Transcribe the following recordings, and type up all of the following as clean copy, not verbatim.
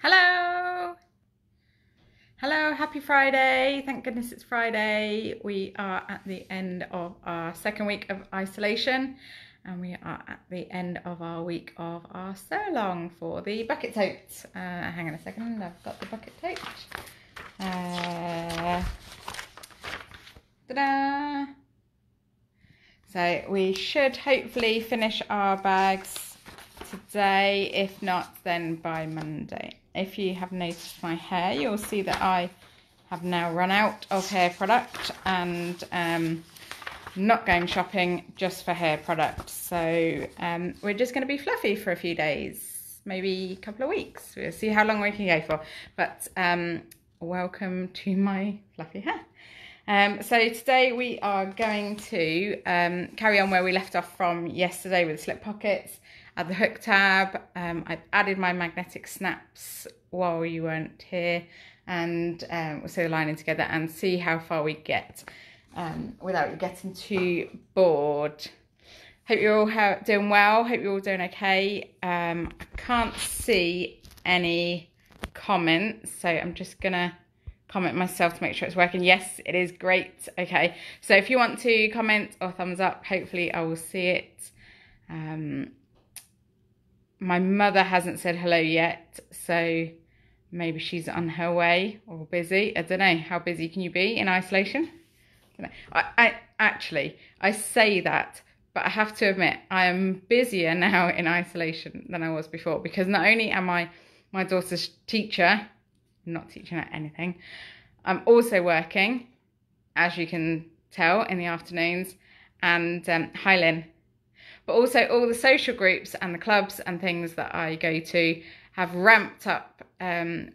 Hello! Hello, happy Friday. Thank goodness it's Friday. We are at the end of our second week of isolation and we are at the end of our week of our sew along for the Bucket Tote. Hang on a second, I've got the Bucket Tote. Ta-da! So we should hopefully finish our bags today, if not then by Monday. If you have noticed my hair, you'll see that I have now run out of hair product and not going shopping just for hair products. So we're just going to be fluffy for a few days, maybe a couple of weeks. We'll see how long we can go for. But welcome to my fluffy hair. So today we are going to carry on where we left off from yesterday with the slip pockets. Add the hook tab. I've added my magnetic snaps while you weren't here, and we'll sew the lining together and see how far we get without getting too bored. Hope you're all doing well. Hope you're all doing okay. I can't see any comments, so I'm just gonna comment myself to make sure it's working. Yes, it is great. Okay, so if you want to comment or thumbs up, hopefully I will see it. My mother hasn't said hello yet, so maybe she's on her way or busy. I don't know. How busy can you be in isolation? I don't know. I actually say that, but I have to admit I am busier now in isolation than I was before, because not only am I my daughter's teacher, not teaching her anything, I'm also working, as you can tell, in the afternoons, and Highland. But also all the social groups and the clubs and things that I go to have ramped up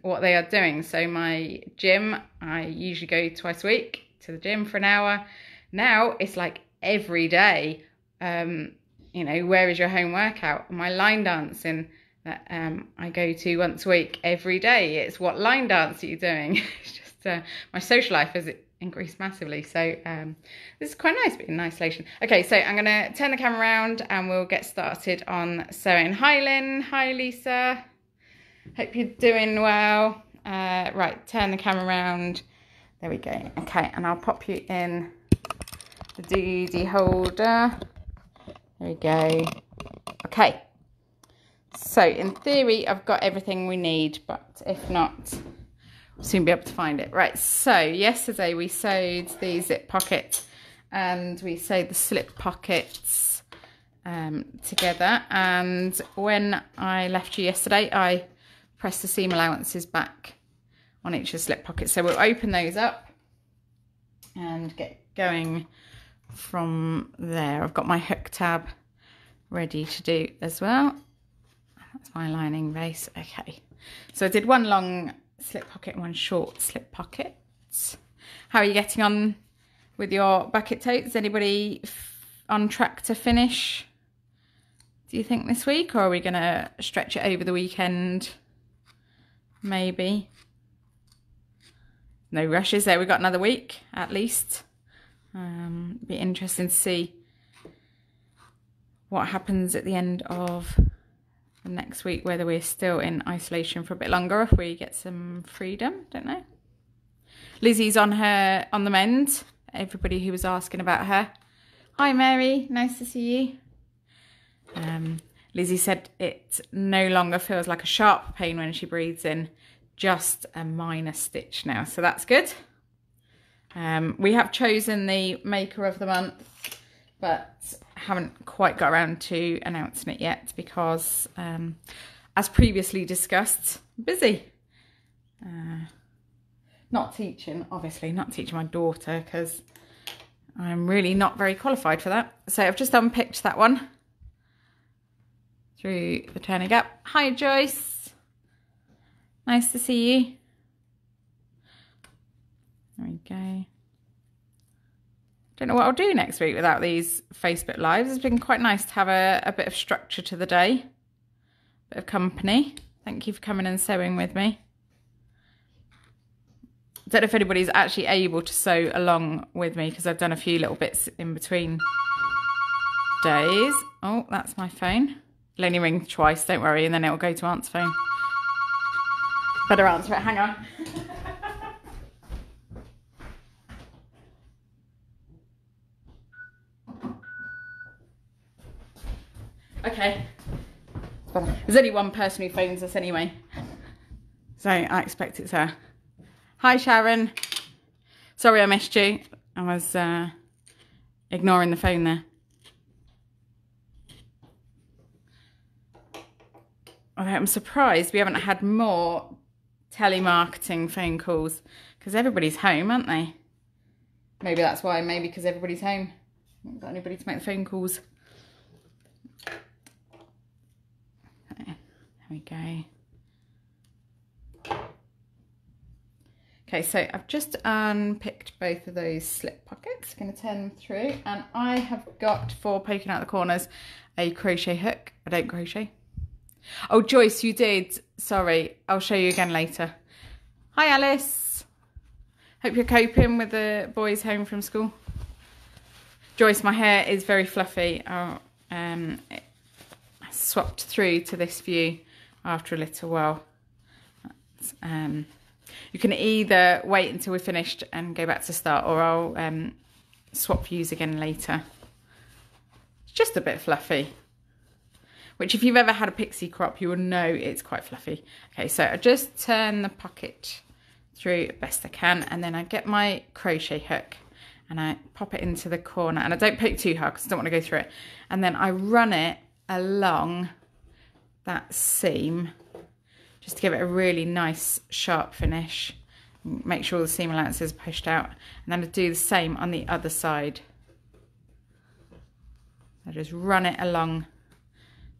what they are doing. So my gym, I usually go twice a week to the gym for an hour. Now it's like every day, you know, where is your home workout? My line dancing that I go to once a week every day. It's what line dance are you doing? It's just my social life has increased massively. So this is quite nice being in isolation. Okay, so I'm going to turn the camera around and we'll get started on sewing. Hi Lynn, hi Lisa. Hope you're doing well. Right, turn the camera around. There we go. Okay, and I'll pop you in the doody holder. There we go. Okay. So in theory, I've got everything we need, but if not, we'll soon be able to find it. Right, so yesterday we sewed the zip pocket and we sewed the slip pockets together. And when I left you yesterday, I pressed the seam allowances back on each of the slip pockets. So we'll open those up and get going from there. I've got my hook tab ready to do as well. That's my lining base. Okay, so I did one long slip pocket and one short slip pocket. How are you getting on with your bucket tote? Is anybody on track to finish, do you think, this week, or are we going to stretch it over the weekend? Maybe. No rushes there. We've got another week at least. Be interesting to see what happens at the end of next week, whether we're still in isolation for a bit longer, if we get some freedom. Don't know. Lizzie's on the mend. Everybody who was asking about her. Hi Mary, nice to see you. Lizzie said it no longer feels like a sharp pain when she breathes in, just a minor stitch now, so that's good. We have chosen the maker of the month, but haven't quite got around to announcing it yet because, as previously discussed, busy. Not teaching, obviously, not teaching my daughter because I'm really not very qualified for that. So I've just unpicked that one through the turning gap. Hi Joyce, nice to see you. There we go. Don't know what I'll do next week without these Facebook Lives. It's been quite nice to have a bit of structure to the day, a bit of company. Thank you for coming and sewing with me. I don't know if anybody's actually able to sew along with me because I've done a few little bits in between days. Oh, that's my phone. It'll only ring twice, don't worry, and then it'll go to Aunt's phone. Better answer it, hang on. Okay. There's only one person who phones us anyway, so I expect it's her. Hi Sharon. Sorry I missed you. I was ignoring the phone there. Although I'm surprised we haven't had more telemarketing phone calls because everybody's home, aren't they? Maybe that's why, maybe because everybody's home. I haven't got anybody to make the phone calls. Okay, there we go. Okay, so I've just unpicked both of those slip pockets. I'm going to turn them through, and I have got, for poking out the corners, a crochet hook. I don't crochet. Oh, Joyce, you did. Sorry, I'll show you again later. Hi, Alice. Hope you're coping with the boys home from school. Joyce, my hair is very fluffy. I swapped through to this view after a little while. You can either wait until we're finished and go back to start, or I'll swap views again later. It's just a bit fluffy, which if you've ever had a pixie crop, you will know it's quite fluffy. Okay, so I just turn the pocket through best I can, and then I get my crochet hook and I pop it into the corner, and I don't poke too hard because I don't want to go through it. And then I run it along that seam, just to give it a really nice sharp finish. Make sure the seam allowances are pushed out. And then I do the same on the other side. I just run it along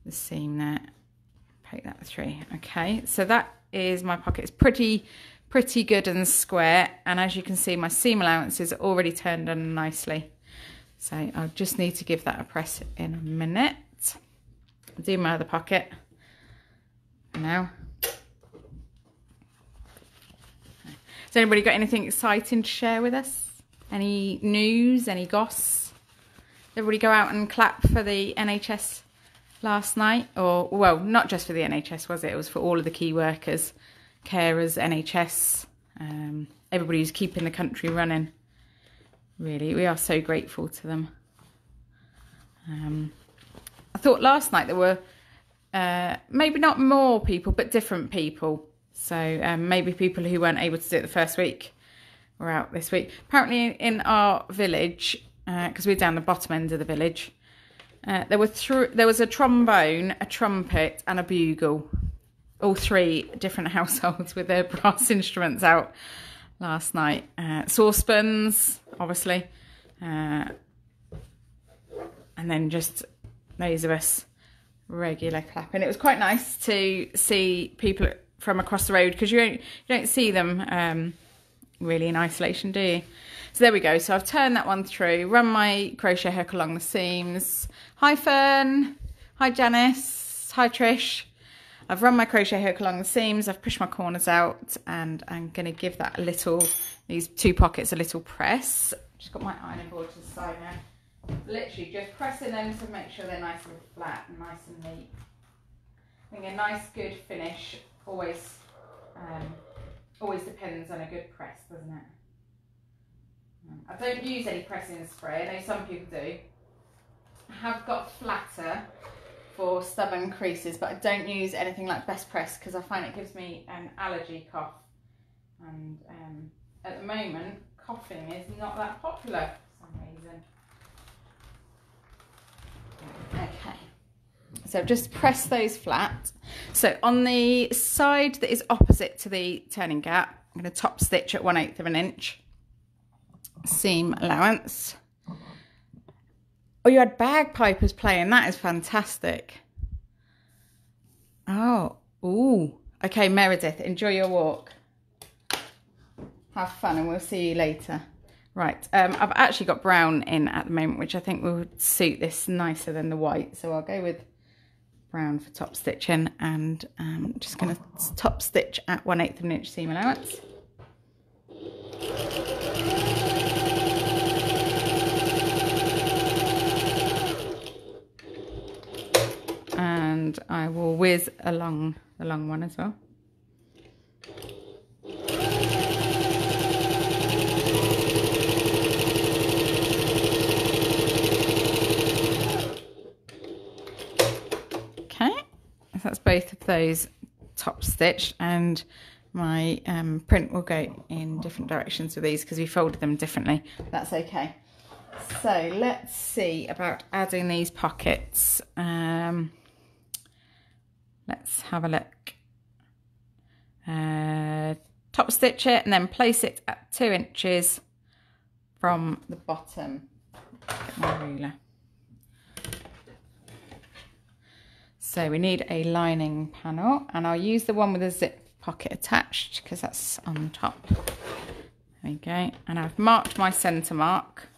the seam there, poke that through. Okay, so that is my pocket. It's pretty good and square. And as you can see, my seam allowances are already turned on nicely. So I'll just need to give that a press in a minute. I'll do my other pocket now. Has anybody got anything exciting to share with us? Any news, any goss? Everybody go out and clap for the NHS last night? Or, well, not just for the NHS, was it? It was for all of the key workers, carers, NHS, everybody who's keeping the country running. Really, we are so grateful to them. I thought last night there were maybe not more people, but different people. So maybe people who weren't able to do it the first week were out this week. Apparently in our village, because we're down the bottom end of the village, there was a trombone, a trumpet and a bugle. All three different households with their brass instruments out last night. Saucepans, obviously. And then just those of us regular clapping. It was quite nice to see people from across the road, because you don't see them really in isolation, do you? So there we go. So I've turned that one through, run my crochet hook along the seams. Hi Fern, hi Janice, hi Trish. I've run my crochet hook along the seams, I've pushed my corners out, and I'm going to give that a little, these two pockets a little press. Just got my ironing board to the side now. Literally just pressing them to make sure they're nice and flat and nice and neat. I think a nice good finish always depends on a good press, doesn't it? I don't use any pressing spray. I know some people do. I have got flatter for stubborn creases, but I don't use anything like Best Press because I find it gives me an allergy cough. And at the moment, coughing is not that popular for some reason. Okay. So just press those flat. So on the side that is opposite to the turning gap, I'm going to top stitch at 1/8 of an inch. Seam allowance. Oh, you had bagpipers playing. That is fantastic. Oh, ooh. Okay, Meredith, enjoy your walk. Have fun, and we'll see you later. Right, I've actually got brown in at the moment, which I think will suit this nicer than the white. So I'll go with brown for top stitching, and I'm just going to top stitch at 1/8 of an inch seam allowance. And I will whiz along the long one as well. both of those top stitched, and my print will go in different directions with these because we folded them differently. That's okay. So let's see about adding these pockets. Let's have a look. Top stitch it and then place it at 2 inches from the bottom. Get my ruler. So we need a lining panel, and I'll use the one with a zip pocket attached because that's on top. There we go. And I've marked my centre mark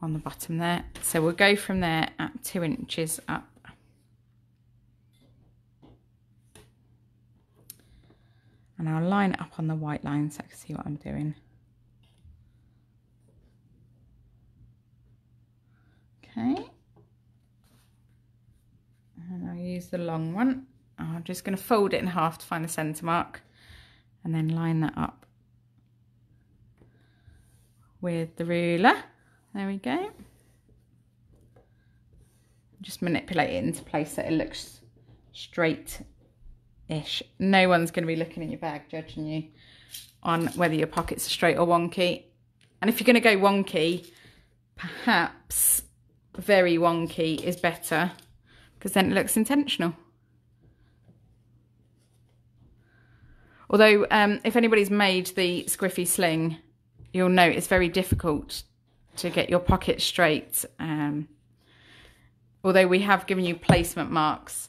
on the bottom there. So we'll go from there at 2 inches up. And I'll line it up on the white line so I can see what I'm doing. Okay. And I'll use the long one. I'm just going to fold it in half to find the centre mark and then line that up with the ruler. There we go. Just manipulate it into place so it looks straight-ish. No one's going to be looking at your bag judging you on whether your pockets are straight or wonky. And if you're going to go wonky, perhaps very wonky is better because then it looks intentional. Although if anybody's made the Squiffy sling, you'll know it's very difficult to get your pocket straight. Although we have given you placement marks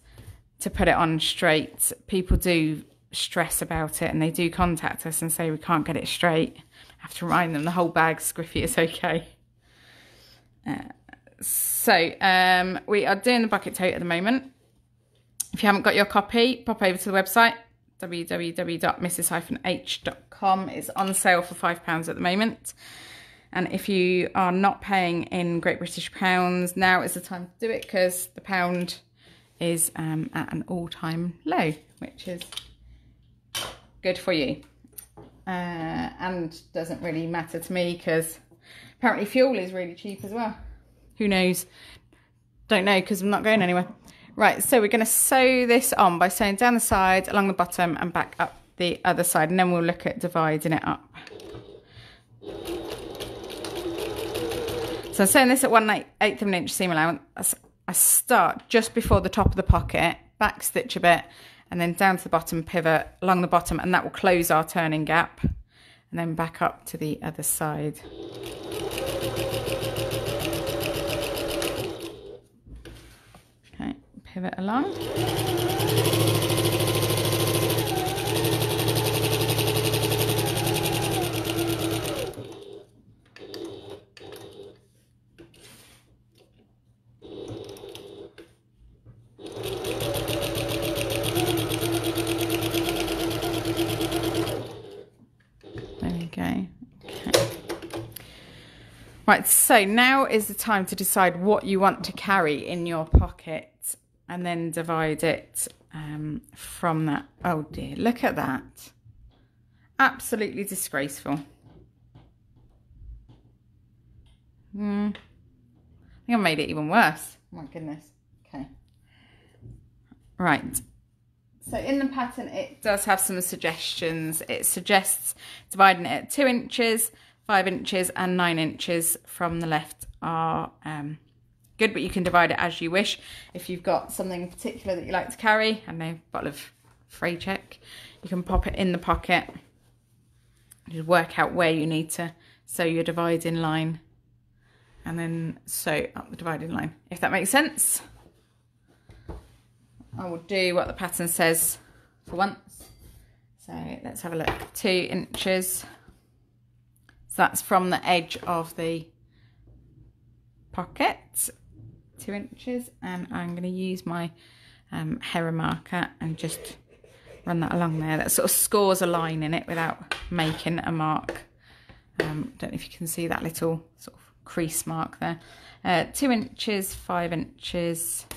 to put it on straight, people do stress about it and they do contact us and say we can't get it straight. I have to remind them the whole bag's Squiffy is okay. So we are doing the bucket tote at the moment. If you haven't got your copy, pop over to the website www.mrs-h.com. It's on sale for £5 at the moment. And if you are not paying in Great British pounds, now is the time to do it because the pound is at an all-time low, which is good for you. And doesn't really matter to me because apparently fuel is really cheap as well. Who knows? Don't know because I'm not going anywhere. Right, so we're going to sew this on by sewing down the side, along the bottom and back up the other side, and then we'll look at dividing it up. So I'm sewing this at 1/8 of an inch seam allowance. I start just before the top of the pocket, back stitch a bit, and then down to the bottom, pivot along the bottom, and that will close our turning gap, and then back up to the other side. Okay, pivot along. Right, so now is the time to decide what you want to carry in your pocket and then divide it from that. Oh dear, look at that. Absolutely disgraceful. I think I made it even worse. Oh my goodness. Okay. Right. So in the pattern, it does have some suggestions. It suggests dividing it at 2 inches, 5 inches and 9 inches from the left are good, but you can divide it as you wish. If you've got something particular that you like to carry, I don't know, a bottle of Frey Check, you can pop it in the pocket. Just work out where you need to sew your dividing line and then sew up the dividing line, if that makes sense. I will do what the pattern says for once. So let's have a look. 2 inches. So that's from the edge of the pocket, 2 inches, and I'm going to use my Hera marker and just run that along there. That sort of scores a line in it without making a mark. Don't know if you can see that little sort of crease mark there. 2 inches, 5 inches.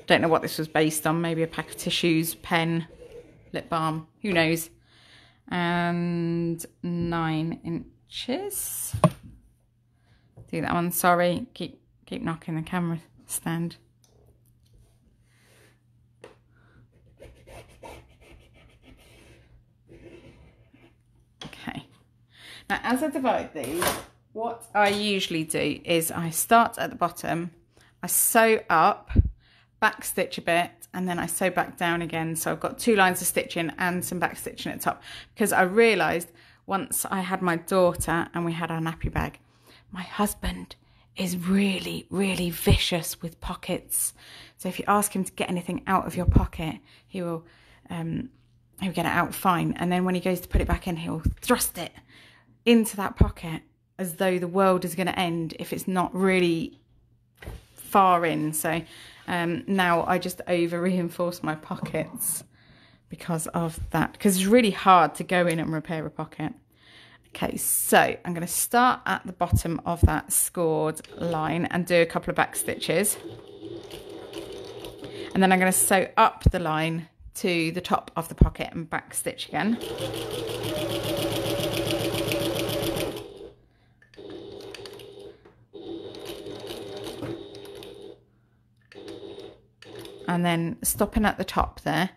Don't know what this was based on, maybe a pack of tissues, pen, lip balm, who knows. And 9 inches. Do that one, sorry, keep Keep knocking the camera stand. Okay. Now, as I divide these, what I usually do is I start at the bottom, I sew up, back stitch a bit, and then I sew back down again. So I've got 2 lines of stitching and some back stitching at the top, because I realised once I had my daughter and we had our nappy bag, my husband is really, really vicious with pockets. So if you ask him to get anything out of your pocket, he'll get it out fine. And then when he goes to put it back in, he'll thrust it into that pocket as though the world is going to end if it's not really far in. So now I just over reinforce my pockets because of that, because it's really hard to go in and repair a pocket. Okay, so I'm going to start at the bottom of that scored line and do a couple of back stitches, and then I'm going to sew up the line to the top of the pocket and back stitch again. And then stopping at the top there,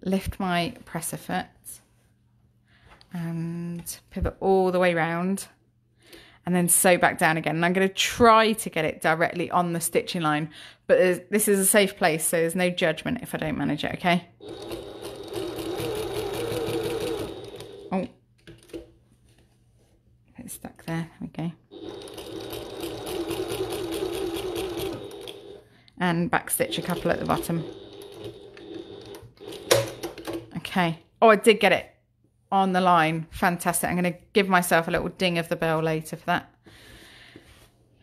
lift my presser foot and pivot all the way round, and then sew back down again. And I'm going to try to get it directly on the stitching line, but this is a safe place, so there's no judgment if I don't manage it, okay? Oh, it's stuck there, there we go. And back stitch a couple at the bottom. Okay. Oh, I did get it on the line. Fantastic. I'm going to give myself a little ding of the bell later for that.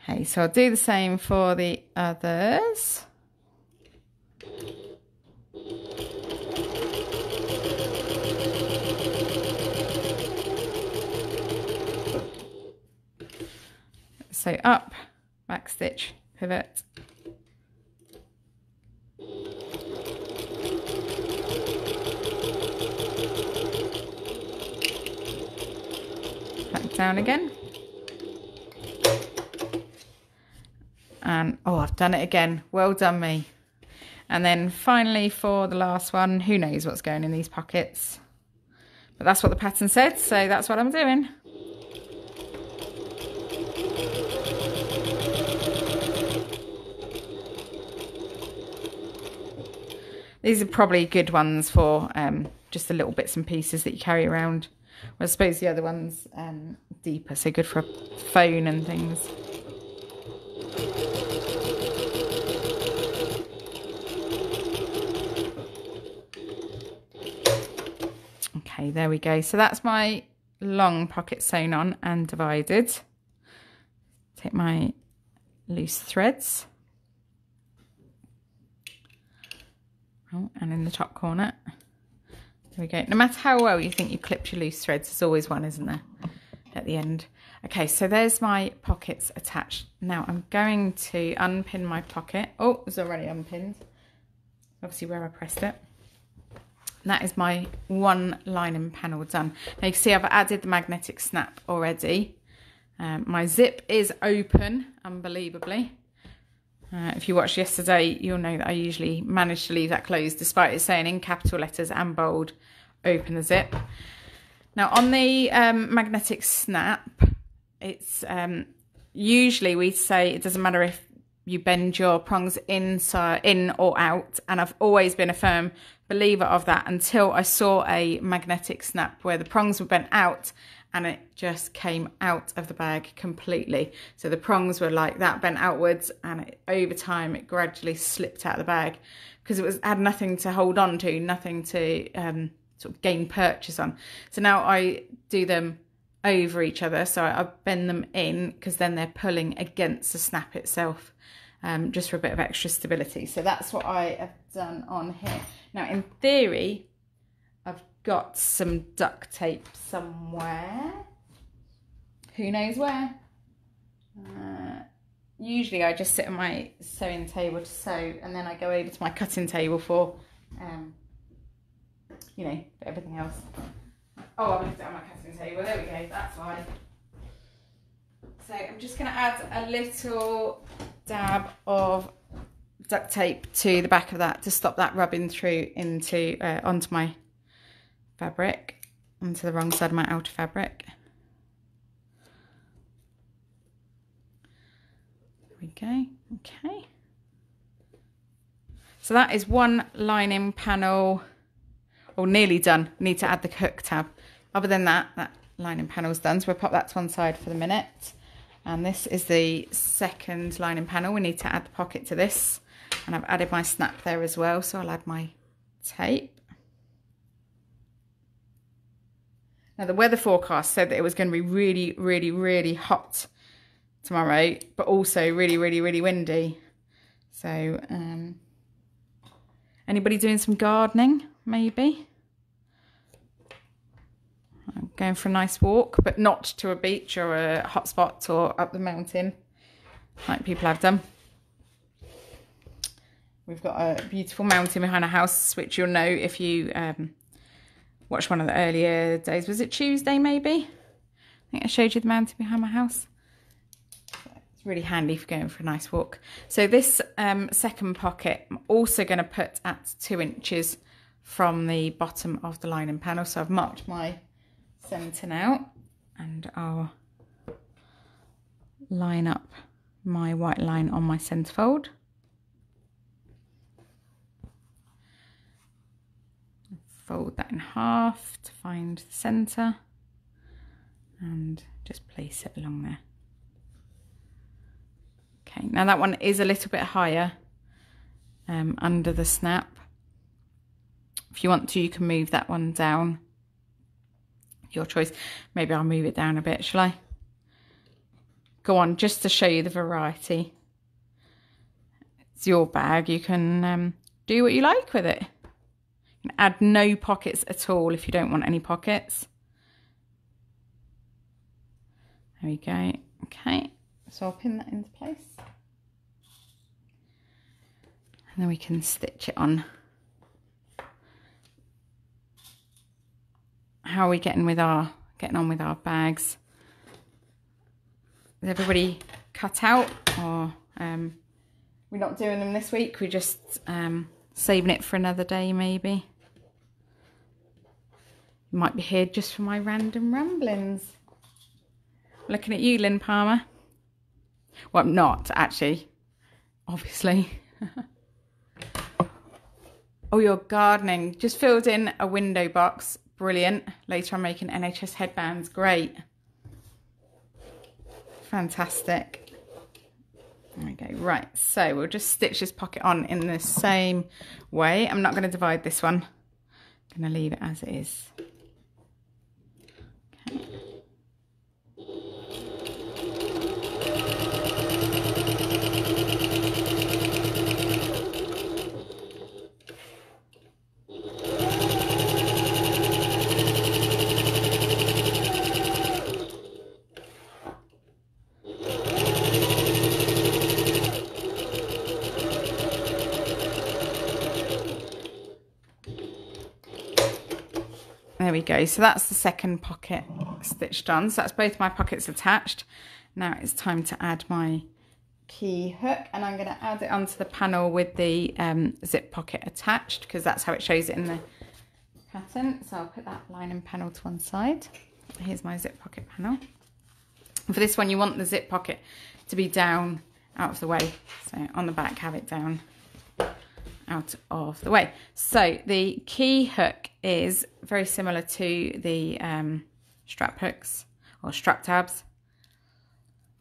Okay, so I'll do the same for the others. So up, back stitch, pivot. Back down again. And oh, I've done it again. Well done me. And then finally for the last one, who knows what's going in these pockets. But that's what the pattern said, so that's what I'm doing. These are probably good ones for just the little bits and pieces that you carry around. Well, I suppose the other one's deeper, so good for a phone and things. Okay, there we go. So that's my long pocket sewn on and divided. Take my loose threads. Oh, and in the top corner. There we go. No matter how well you think you clipped your loose threads, there's always one, isn't there, at the end. Okay, so there's my pockets attached. Now I'm going to unpin my pocket. Oh, it's already unpinned. Obviously where I pressed it. And that is my one lining panel done. Now you can see I've added the magnetic snap already. My zip is open, unbelievably. If you watched yesterday, you'll know that I usually manage to leave that closed despite it saying in capital letters and bold, open the zip. Now on the magnetic snap, it's usually we say it doesn't matter if you bend your prongs in or out, and I've always been a firm believer of that until I saw a magnetic snap where the prongs were bent out and it just came out of the bag completely. So the prongs were like that, bent outwards, and over time it gradually slipped out of the bag because it had nothing to hold on to, nothing to sort of gain purchase on. So now I do them over each other, so I bend them in because then they're pulling against the snap itself, just for a bit of extra stability. So that's what I have done on here. Now in theory, I've got some duct tape somewhere. Who knows where? Usually I just sit at my sewing table to sew, and then I go over to my cutting table for, you know, for everything else. Oh, I've left it on my cutting table. There we go. That's why. So I'm just going to add a little dab of duct tape to the back of that to stop that rubbing through into onto my fabric, onto the wrong side of my outer fabric. There we go. Okay. So that is one lining panel, or nearly done. I need to add the hook tab. Other than that, that lining panel's done. So we'll pop that to one side for the minute. And this is the second lining panel. We need to add the pocket to this. And I've added my snap there as well. So I'll add my tape. Now the weather forecast said that it was going to be really, really, really hot tomorrow, but also really, really, really windy. So, anybody doing some gardening, maybe? I'm going for a nice walk, but not to a beach or a hot spot or up the mountain, like people have done. We've got a beautiful mountain behind our house, which you'll know if you watched one of the earlier days. Was it Tuesday, maybe? I think I showed you the mountain behind my house. Really handy for going for a nice walk. So this second pocket I'm also going to put at 2 inches from the bottom of the lining panel. So I've marked my centre now, and I'll line up my white line on my centre fold. Fold that in half to find the centre and just place it along there. Okay, now that one is a little bit higher under the snap. If you want to, you can move that one down. Your choice. Maybe I'll move it down a bit, shall I? Go on, just to show you the variety. It's your bag. You can do what you like with it. You can add no pockets at all if you don't want any pockets. There we go. Okay. So I'll pin that into place. And then we can stitch it on. How are we getting on with our bags? Is everybody cut out, or we're not doing them this week? We're just saving it for another day, maybe. You might be here just for my random ramblings. Looking at you, Lynn Palmer. Well, I'm not, actually, obviously. Oh, you're gardening. Just filled in a window box. Brilliant. Later I'm making NHS headbands. Great. Fantastic. There we go. Right, so we'll just stitch this pocket on in the same way. I'm not going to divide this one. I'm going to leave it as it is. Okay. There we go. So that's the second pocket stitched on. So that's both my pockets attached. Now it's time to add my key hook, and I'm going to add it onto the panel with the zip pocket attached, because that's how it shows it in the pattern. So I'll put that lining panel to one side. Here's my zip pocket panel. And for this one, you want the zip pocket to be down out of the way. So on the back, have it down out of the way. So the key hook is very similar to the strap hooks or strap tabs.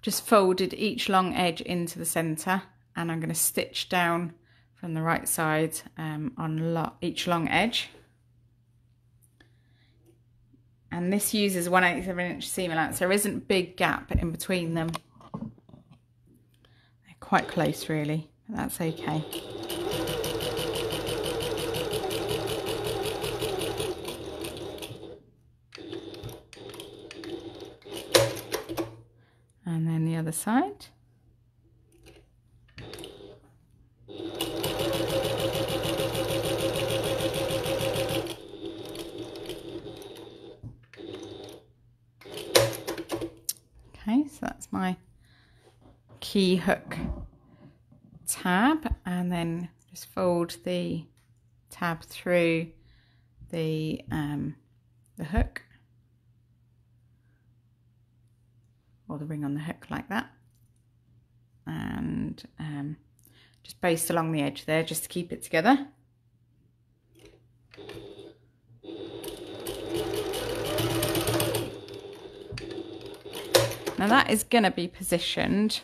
Just folded each long edge into the center, and I'm going to stitch down from the right side on each long edge. And this uses 1/8 inch seam allowance. There isn't a big gap in between them. They're quite close, really, but that's okay. And then the other side. Okay, so that's my key hook tab and then just fold the tab through the hook, or the ring on the hook, like that, and just baste along the edge there just to keep it together. Now that is going to be positioned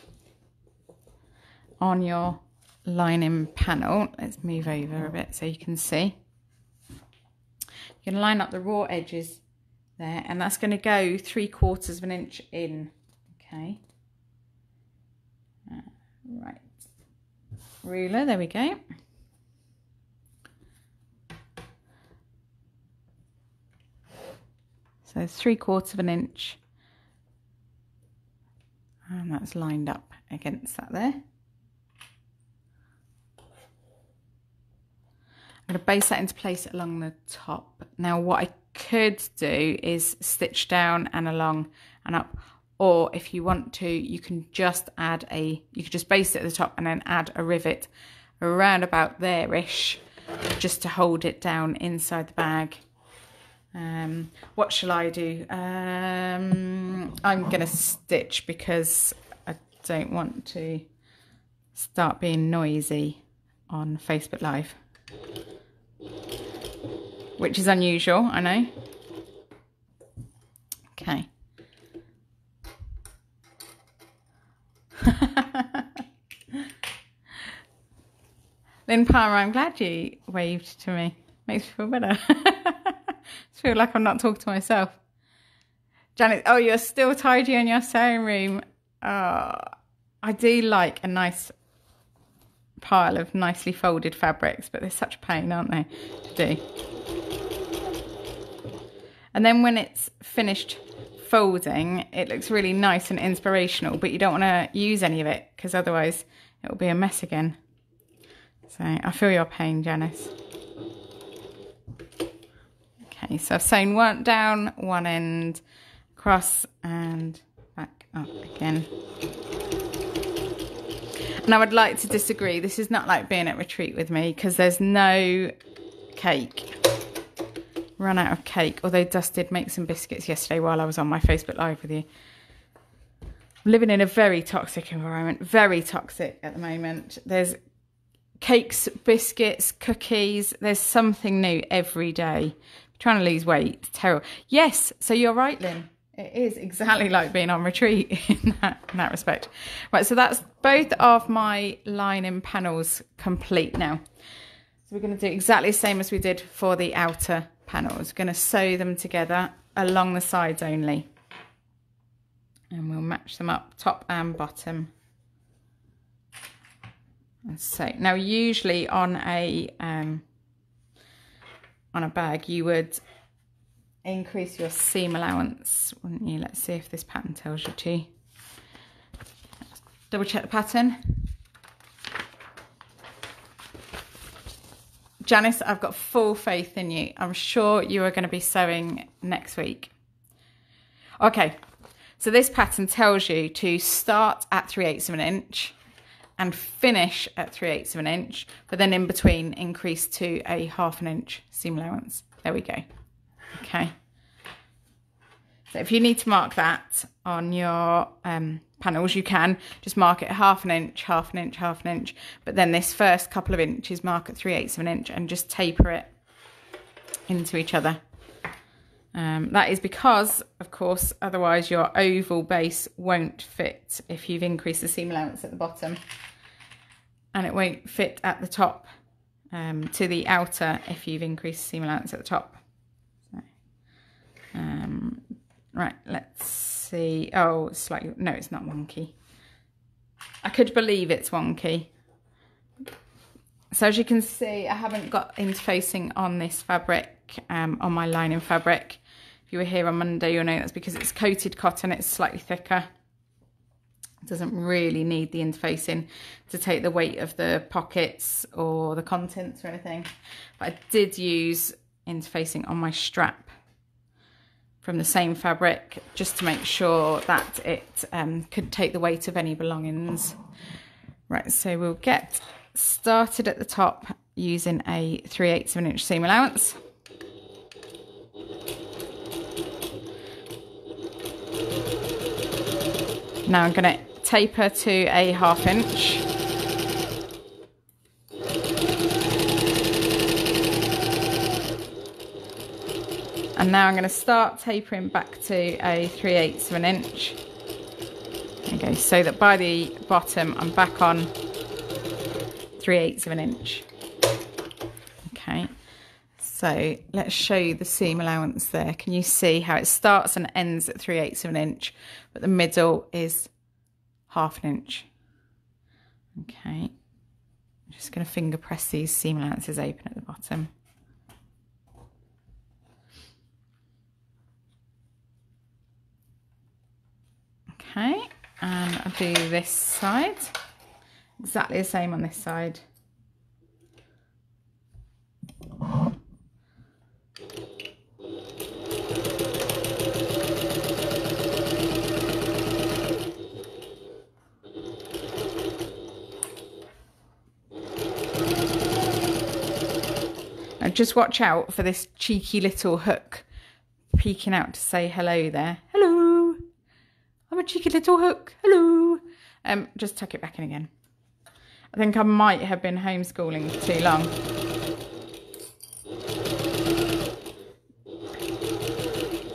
on your lining panel. Let's move over a bit so you can see. You're going to line up the raw edges there, and that's going to go 3/4 of an inch in. Okay. Right. Ruler, there we go. So 3/4 of an inch. And that's lined up against that there. I'm going to base that into place along the top. Now what I could do is stitch down and along and up, or if you want to, you can just add you could just base it at the top and then add a rivet around about there-ish, just to hold it down inside the bag. What shall I do? I'm going to stitch because I don't want to start being noisy on Facebook Live, which is unusual, I know. Okay. Lynn Palmer, I'm glad you waved to me. Makes me feel better. I feel like I'm not talking to myself. Janet, oh, you're still tidy in your sewing room. I do like a nice pile of nicely folded fabrics, but they're such a pain, aren't they, to do? And then when it's finished folding, it looks really nice and inspirational, but you don't want to use any of it because otherwise it'll be a mess again. So I feel your pain, Janice. Okay, so I've sewn one down one end, across and back up again. And I would like to disagree. This is not like being at retreat with me because there's no cake. Run out of cake, although Dust did make some biscuits yesterday while I was on my Facebook Live with you. I'm living in a very toxic environment, very toxic at the moment. There's cakes, biscuits, cookies. There's something new every day. Trying to lose weight, it's terrible. Yes, so you're right, Lynn. It is exactly like being on retreat in that respect. Right, so that's both of my lining panels complete now. So we're going to do exactly the same as we did for the outer panels. We're going to sew them together along the sides only. And we'll match them up top and bottom. And so now usually on a bag you would increase your seam allowance, wouldn't you? Let's see if this pattern tells you to. Double check the pattern. Janice, I've got full faith in you. I'm sure you are going to be sewing next week. Okay, so this pattern tells you to start at 3/8 of an inch and finish at 3/8 of an inch, but then in between increase to a 1/2 inch seam allowance. There we go. Okay. So if you need to mark that on your panels, you can just mark it 1/2 inch, 1/2 inch, 1/2 inch, but then this first couple of inches mark at 3/8 of an inch and just taper it into each other. That is because, of course, otherwise your oval base won't fit if you've increased the seam allowance at the bottom, and it won't fit at the top to the outer if you've increased the seam allowance at the top. So, right, let's see. Oh, slightly. No, it's not wonky. I could believe it's wonky. So as you can see, I haven't got interfacing on this fabric, on my lining fabric. If you were here on Monday, you'll know that's because it's coated cotton, it's slightly thicker. It doesn't really need the interfacing to take the weight of the pockets or the contents or anything. But I did use interfacing on my strap from the same fabric just to make sure that it could take the weight of any belongings. Right, so we'll get started at the top using a 3/8 of an inch seam allowance. Now I'm going to taper to a 1/2 inch. And now I'm going to start tapering back to a 3/8 of an inch. Okay, so that by the bottom I'm back on 3/8 of an inch. Okay, so let's show you the seam allowance there. Can you see how it starts and ends at 3/8 of an inch, but the middle is 1/2 inch? Okay, I'm just going to finger press these seam allowances open at the bottom. Okay, and I'll do this side, exactly the same on this side. Now just watch out for this cheeky little hook peeking out to say hello there. Hello, I'm a cheeky little hook. Hello. Just tuck it back in again. I think I might have been homeschooling for too long.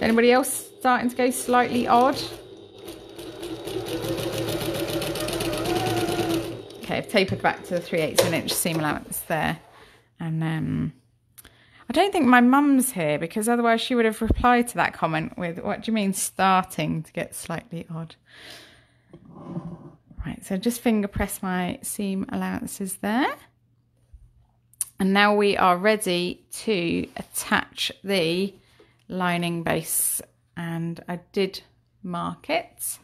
Anybody else starting to go slightly odd? Okay, I've tapered back to the 3/8 of an inch seam allowance there. And I don't think my mum's here, because otherwise she would have replied to that comment with, what do you mean starting to get slightly odd? Right, so just finger press my seam allowances there. And now we are ready to attach the lining base. And I did mark it.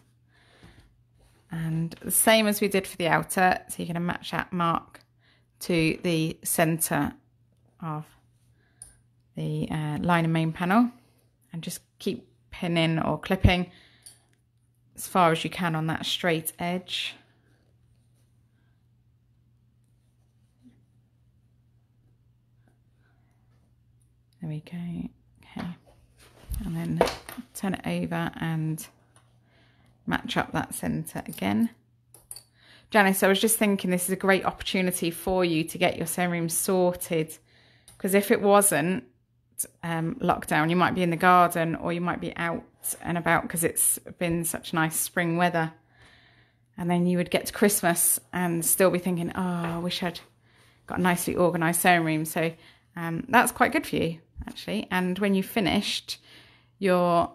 And the same as we did for the outer, so you're going to match that mark to the centre of the liner main panel, and just keep pinning or clipping as far as you can on that straight edge. There we go. Okay, and then turn it over and match up that centre again. Janice, I was just thinking this is a great opportunity for you to get your sewing room sorted, because if it wasn't lockdown, you might be in the garden or you might be out and about because it's been such nice spring weather, and then you would get to Christmas and still be thinking, oh, I wish I'd got a nicely organised sewing room. So that's quite good for you actually, and when you've finished, your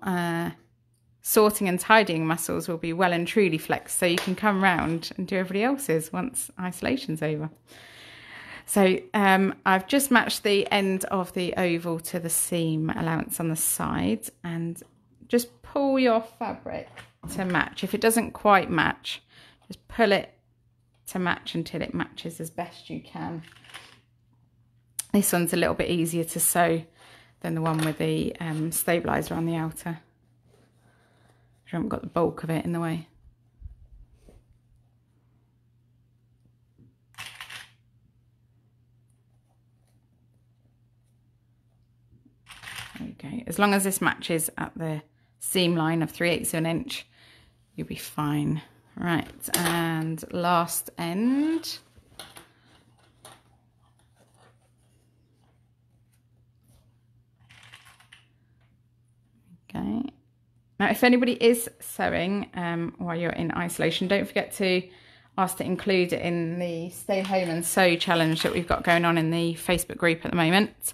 sorting and tidying muscles will be well and truly flexed, so you can come round and do everybody else's once isolation's over. So I've just matched the end of the oval to the seam allowance on the side, and just pull your fabric to match. If it doesn't quite match, just pull it to match until it matches as best you can. This one's a little bit easier to sew than the one with the stabiliser on the outer. I haven't got the bulk of it in the way. Okay, as long as this matches at the seam line of 3/8 of an inch, you'll be fine. Right, and last end. Okay. Now, if anybody is sewing while you're in isolation, don't forget to ask to include it in the Stay Home and Sew challenge that we've got going on in the Facebook group at the moment,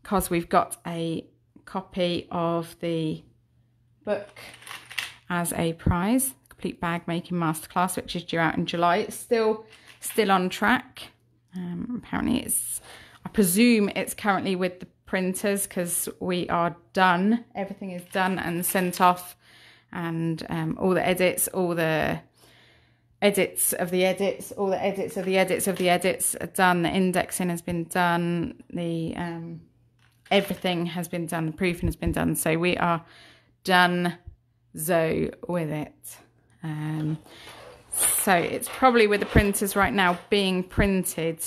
because we've got a copy of the book as a prize, Complete Bag Making Masterclass, which is due out in July. It's still on track. Apparently it's, I presume it's currently with the printers, because we are done. Everything is done and sent off, and all the edits, all the edits of the edits, all the edits of the edits of the edits are done. The indexing has been done. The everything has been done. The proofing has been done. So we are done with it. So it's probably with the printers right now being printed,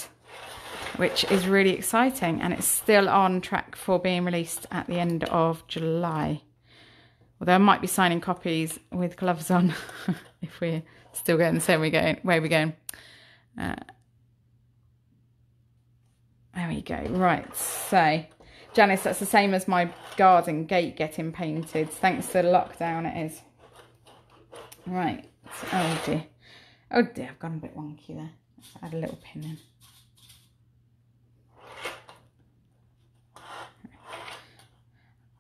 which is really exciting, and it's still on track for being released at the end of July. Although I might be signing copies with gloves on if we're still going the same way we're going. There we go. Right, so Janice, that's the same as my garden gate getting painted. Thanks to the lockdown, it is. Right. Oh dear. Oh dear, I've gone a bit wonky there. I'll add a little pin in.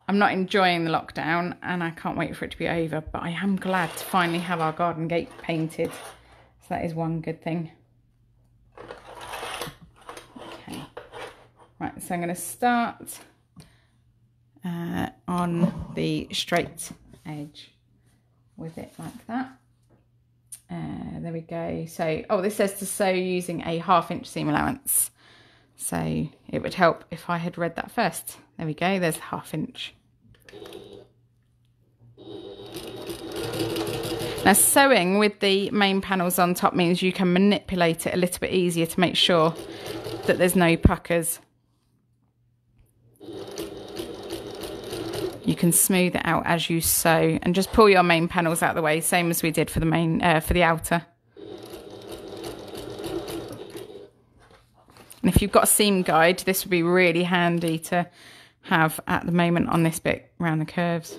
I'm not enjoying the lockdown and I can't wait for it to be over, but I am glad to finally have our garden gate painted. So that is one good thing. Okay. Right, so I'm going to start on the straight edge with it like that. There we go. So, oh, this says to sew using a 1/2 inch seam allowance. So it would help if I had read that first. There we go. There's 1/2 inch. Now, sewing with the main panels on top means you can manipulate it a little bit easier to make sure that there's no puckers. You can smooth it out as you sew and just pull your main panels out of the way, same as we did for the main for the outer. And if you've got a seam guide, this would be really handy to have at the moment on this bit around the curves.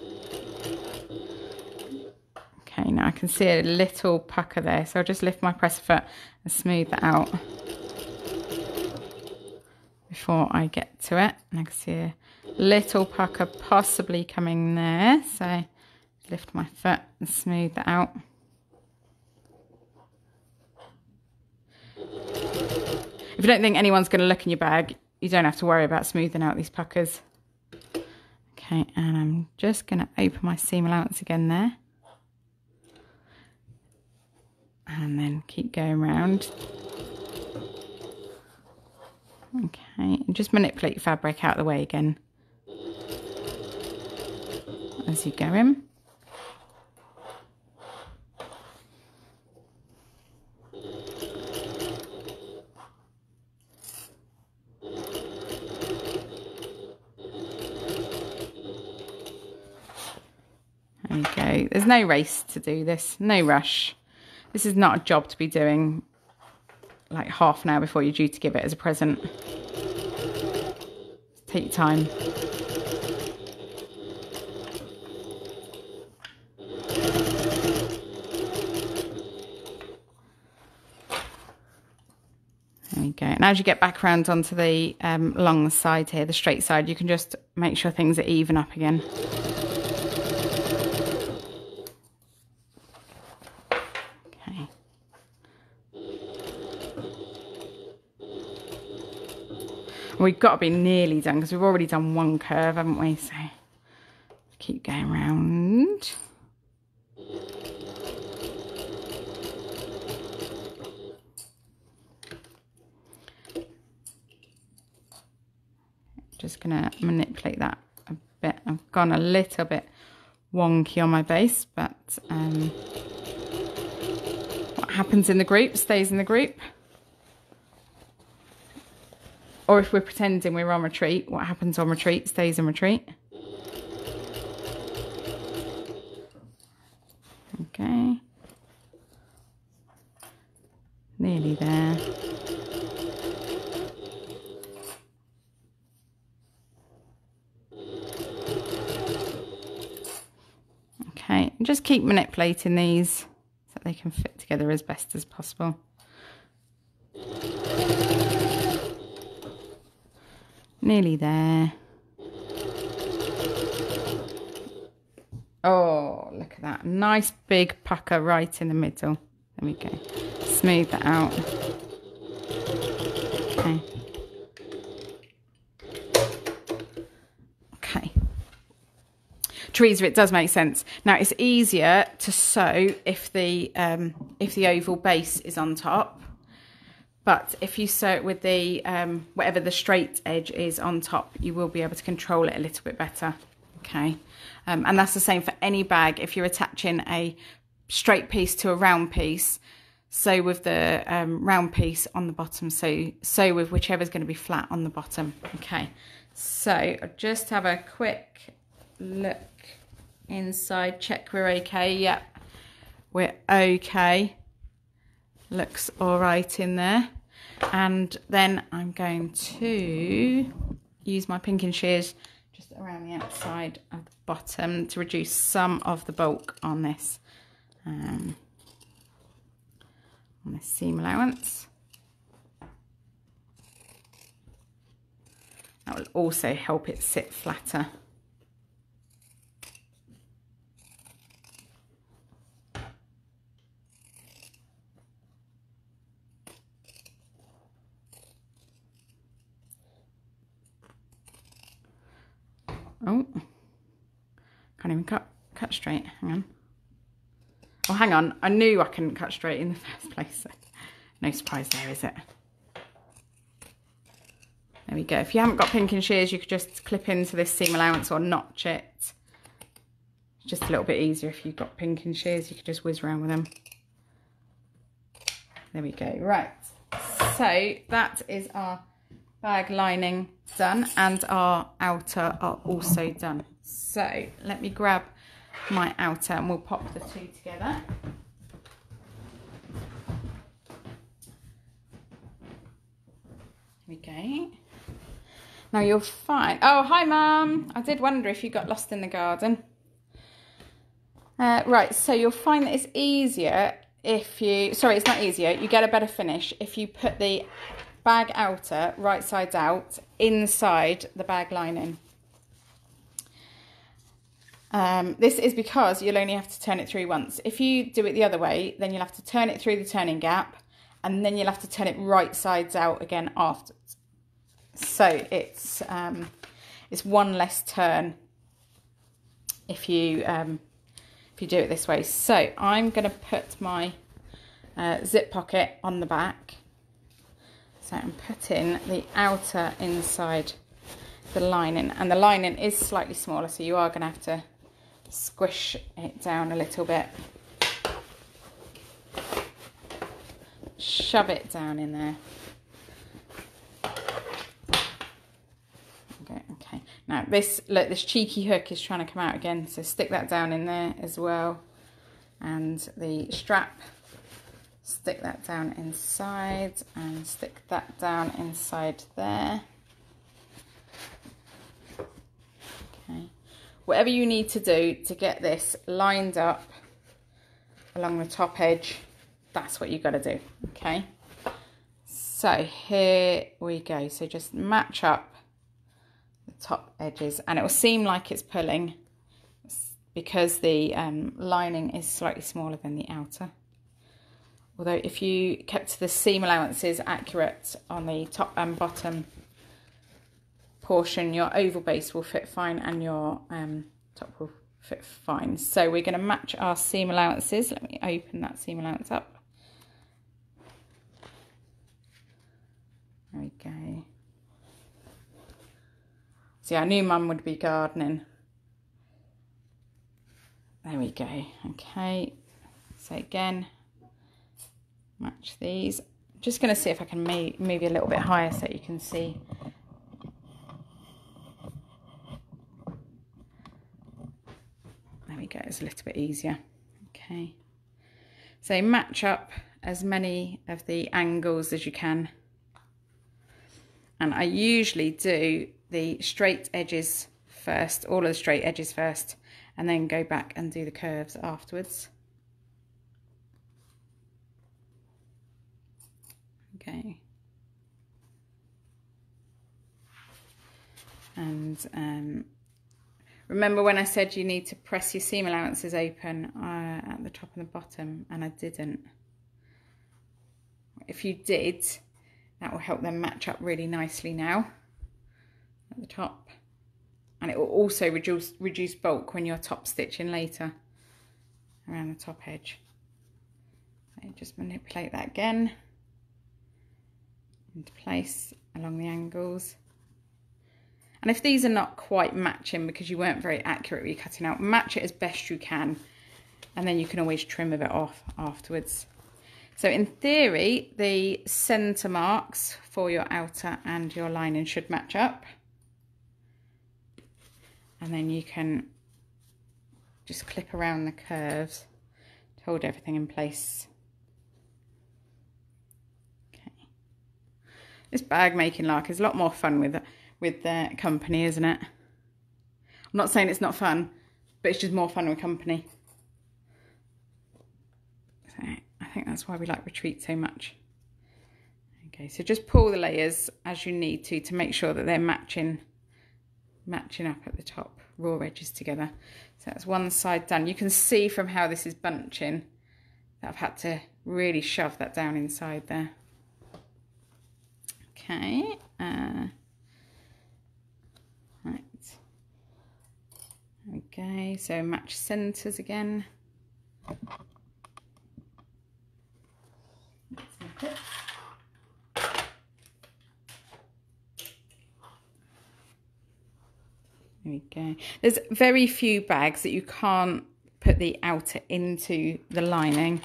Okay, now I can see a little pucker there, so I'll just lift my presser foot and smooth that out before I get to it. And I can see a little pucker possibly coming there, so lift my foot and smooth that out. If you don't think anyone's going to look in your bag, you don't have to worry about smoothing out these puckers. Okay, and I'm just going to open my seam allowance again there. And then keep going round. Okay, and just manipulate your fabric out of the way again as you go in. There we go. There's no race to do this, no rush. This is not a job to be doing like half an hour before you're due to give it as a present. Take your time. There we go. And as you get back around onto the long side here, the straight side, you can just make sure things are even up again. Okay. We've got to be nearly done because we've already done one curve, haven't we? So keep going round. Just going to manipulate that a bit. I've gone a little bit wonky on my base, but what happens in the group stays in the group. Or if we're pretending we're on retreat, what happens on retreat stays in retreat. Okay. Nearly there. Okay, and just keep manipulating these so they can fit together as best as possible. Nearly there. Oh, look at that. Nice big pucker right in the middle. There we go. Smooth that out. Okay. Okay. Teresa, it does make sense. Now it's easier to sew if the oval base is on top. But if you sew it with the, whatever the straight edge is on top, you will be able to control it a little bit better. Okay. And that's the same for any bag. If you're attaching a straight piece to a round piece, sew with the round piece on the bottom, so sew with whichever's going to be flat on the bottom. Okay, so I'll just have a quick look inside, check we're okay. Yep, we're okay, looks all right in there. And then I'm going to use my pinking shears just around the outside of the bottom to reduce some of the bulk on this seam allowance. That will also help it sit flatter. Oh, can't even cut straight. Hang on. Oh, hang on. I knew I couldn't cut straight in the first place. So no surprise there, is it? There we go. If you haven't got pinking shears, you could just clip into this seam allowance or notch it. It's just a little bit easier if you've got pinking shears. You could just whiz around with them. There we go. Right. So that is our bag lining done, and our outer are also done. So let me grab my outer and we'll pop the two together. Here we go. Now you'll find, oh hi Mum, I did wonder if you got lost in the garden. Right, so you'll find that it's easier if you, sorry, it's not easier, you get a better finish if you put the bag outer right sides out inside the bag lining. This is because you'll only have to turn it through once. If you do it the other way, then you'll have to turn it through the turning gap, and then you'll have to turn it right sides out again afterwards. So it's one less turn if you do it this way. So I'm going to put my zip pocket on the back. So I'm putting the outer inside the lining, and the lining is slightly smaller, so you are going to have to squish it down a little bit. Shove it down in there. Okay. Now this, look, this cheeky hook is trying to come out again, so stick that down in there as well. And the strap, stick that down inside and stick that down inside there. Okay. Whatever you need to do to get this lined up along the top edge, that's what you've got to do. Okay. So here we go. So just match up the top edges, and it will seem like it's pulling because the lining is slightly smaller than the outer. Although if you kept the seam allowances accurate on the top and bottom portion, your oval base will fit fine and your top will fit fine. So we're going to match our seam allowances. Let me open that seam allowance up. There we go. See, I knew Mum would be gardening. There we go. Okay. So again, match these. Just going to see if I can move you a little bit higher so you can see. There we go, it's a little bit easier. Okay. So match up as many of the angles as you can. And I usually do the straight edges first, all of the straight edges first, and then go back and do the curves afterwards. Okay. And remember when I said you need to press your seam allowances open at the top and the bottom, and I didn't. If you did, that will help them match up really nicely now at the top, and it will also reduce bulk when you're top stitching later around the top edge. So just manipulate that again into place along the angles. And if these are not quite matching because you weren't very accurate with your cutting out, match it as best you can, and then you can always trim a bit off afterwards. So in theory, the centre marks for your outer and your lining should match up. And then you can just clip around the curves to hold everything in place. Okay. This bag making lark is a lot more fun with the company, isn't it? I'm not saying it's not fun, but it's just more fun with company. So I think that's why we like retreat so much. Okay, so just pull the layers as you need to make sure that they're matching up at the top, raw edges together. So that's one side done. You can see from how this is bunching that I've had to really shove that down inside there. Okay, right. Okay, so match centres again. There we go. There's very few bags that you can't put the outer into the lining.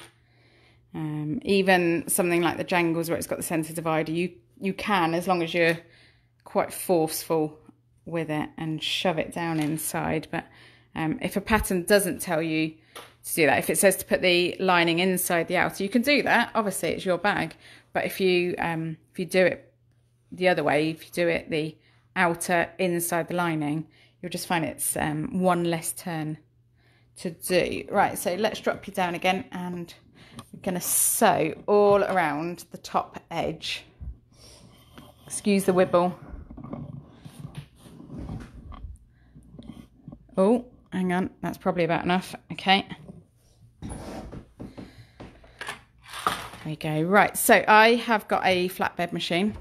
Even something like the Jangles where it's got the centre divider, you can, as long as you're quite forceful with it and shove it down inside. But if a pattern doesn't tell you to do that, if it says to put the lining inside the outer, you can do that. Obviously, it's your bag. But if you do it the other way, if you do it the outer inside the lining, you'll just find it's one less turn to do. Right, so let's drop you down again, and we're going to sew all around the top edge. Excuse the wibble. Oh, hang on, that's probably about enough. Okay. There we go. Right, so I have got a flatbed machine.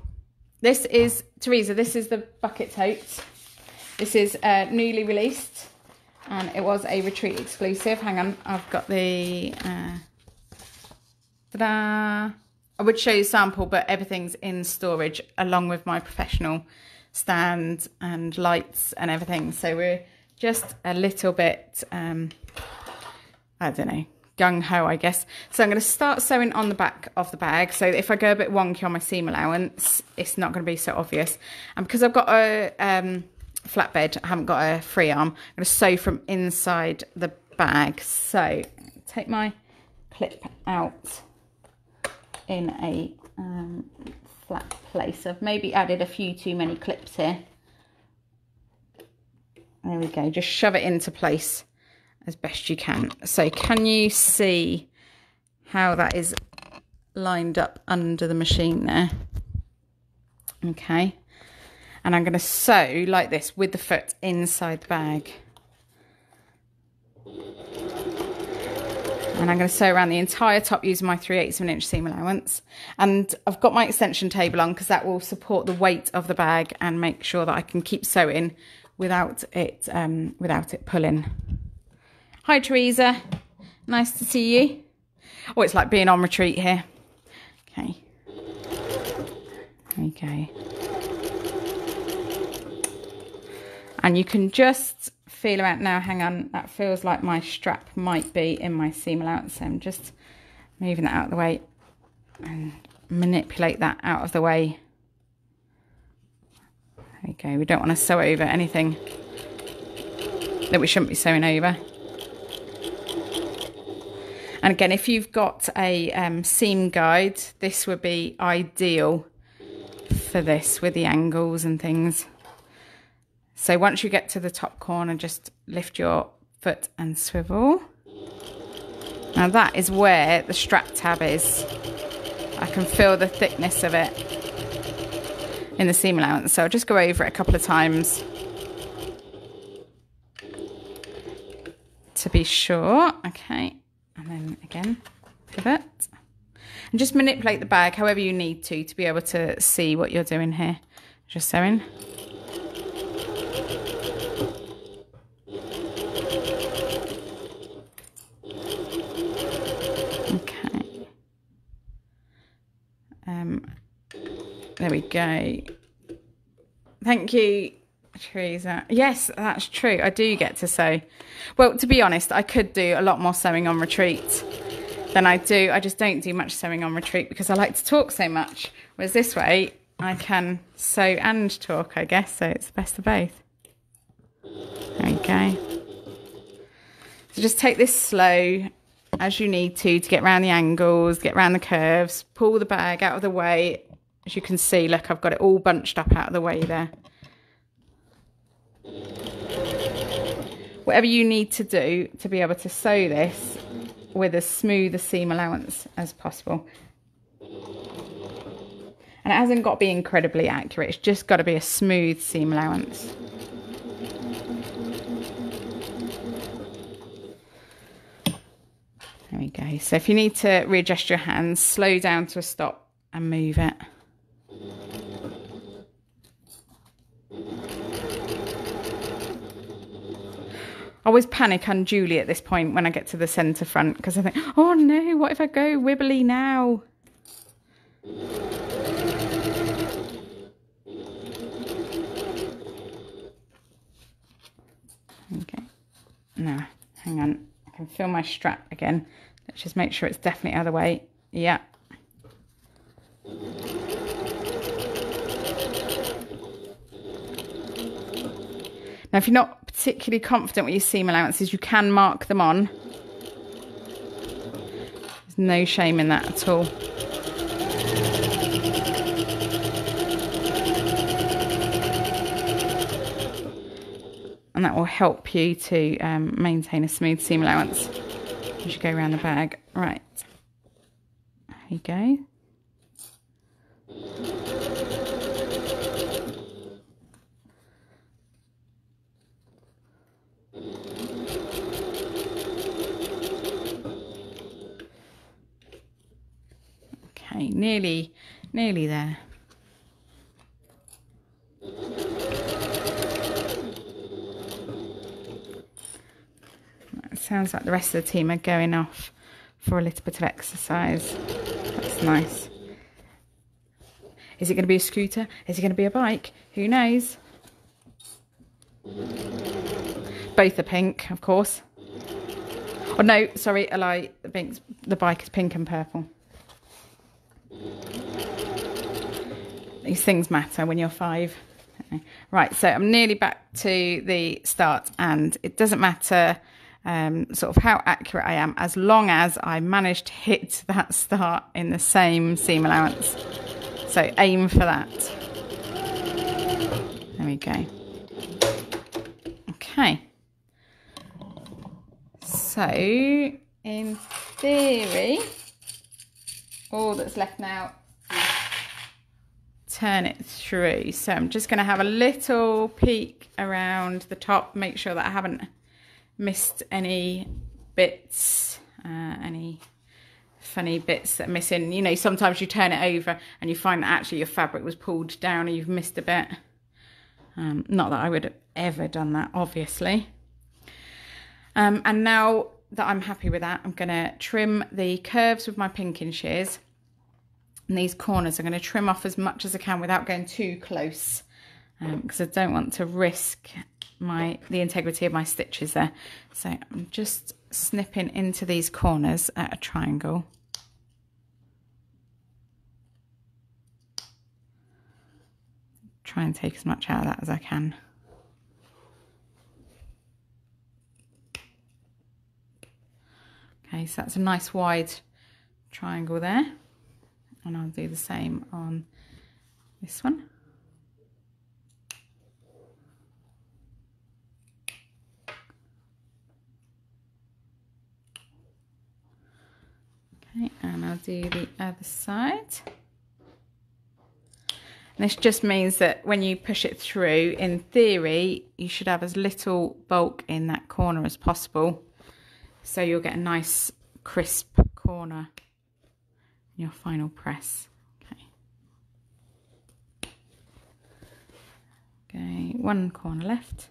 This is, Teresa, this is the Bucket Tote. This is newly released, and it was a retreat exclusive. Hang on, I've got the, ta-da! I would show you a sample, but everything's in storage along with my professional stand and lights and everything. So we're just a little bit, I don't know, gung-ho, I guess. So I'm going to start sewing on the back of the bag. So if I go a bit wonky on my seam allowance, it's not going to be so obvious. And because I've got a flatbed, I haven't got a free arm, I'm going to sew from inside the bag. So take my clip out in a flat place. I've maybe added a few too many clips here. There we go, just shove it into place as best you can. So can you see how that is lined up under the machine there? Okay, and I'm going to sew like this with the foot inside the bag. And I'm going to sew around the entire top using my 3/8 of an inch seam allowance. And I've got my extension table on because that will support the weight of the bag and make sure that I can keep sewing without it pulling. Hi Teresa, nice to see you. Oh, it's like being on retreat here. Okay, there we go. And you can just feel around now. Hang on, that feels like my strap might be in my seam allowance. So I'm just moving that out of the way and manipulate that out of the way. There we go. We don't want to sew over anything that we shouldn't be sewing over. And again, if you've got a seam guide, this would be ideal for this with the angles and things. So once you get to the top corner, just lift your foot and swivel. Now that is where the strap tab is. I can feel the thickness of it in the seam allowance. So I'll just go over it a couple of times to be sure. Okay, and then again, pivot. And just manipulate the bag however you need to be able to see what you're doing here. Just sewing. There we go. Thank you, Teresa. Yes, that's true. I do get to sew. Well, to be honest, I could do a lot more sewing on retreat. than I do. I just don't do much sewing on retreat because I like to talk so much. Whereas this way, I can sew and talk, I guess. So it's the best of both. There we go. So just take this slow as you need to get around the angles, get around the curves, pull the bag out of the way. As you can see, look, I've got it all bunched up out of the way there. Whatever you need to do to be able to sew this with as smooth a seam allowance as possible. And it hasn't got to be incredibly accurate, it's just got to be a smooth seam allowance. There we go. So if you need to readjust your hands, slow down to a stop and move it. I always panic unduly at this point when I get to the centre front because I think, oh no, what if I go wibbly now? Okay. No, hang on. I can feel my strap again. Let's just make sure it's definitely other way. Yeah. Now, if you're not particularly confident with your seam allowances, you can mark them on. There's no shame in that at all. And that will help you to maintain a smooth seam allowance as you go around the bag. Right, there you go. Okay, nearly there. It sounds like the rest of the team are going off for a little bit of exercise. That's nice. Is it going to be a scooter? Is it going to be a bike? Who knows? Both are pink, of course. Oh no, sorry, a lie. The bike is pink and purple. These things matter when you're 5. Right, so I'm nearly back to the start, and it doesn't matter sort of how accurate I am as long as I manage to hit that start in the same seam allowance. So aim for that. There we go. Okay. So in theory, all that's left now is turn it through. So I'm just going to have a little peek around the top, make sure that I haven't missed any bits, any funny bits that are missing. You know, sometimes you turn it over and you find that actually your fabric was pulled down and you've missed a bit. Not that I would have ever done that, obviously. And now that I'm happy with that, I'm going to trim the curves with my pinking shears. And these corners I'm going to trim off as much as I can without going too close, because I don't want to risk the integrity of my stitches there. So I'm just snipping into these corners at a triangle. Try and take as much out of that as I can. Okay, so that's a nice wide triangle there, and I'll do the same on this one. Okay, and I'll do the other side. And this just means that when you push it through, in theory, you should have as little bulk in that corner as possible. So you'll get a nice crisp corner in your final press. Okay, one corner left.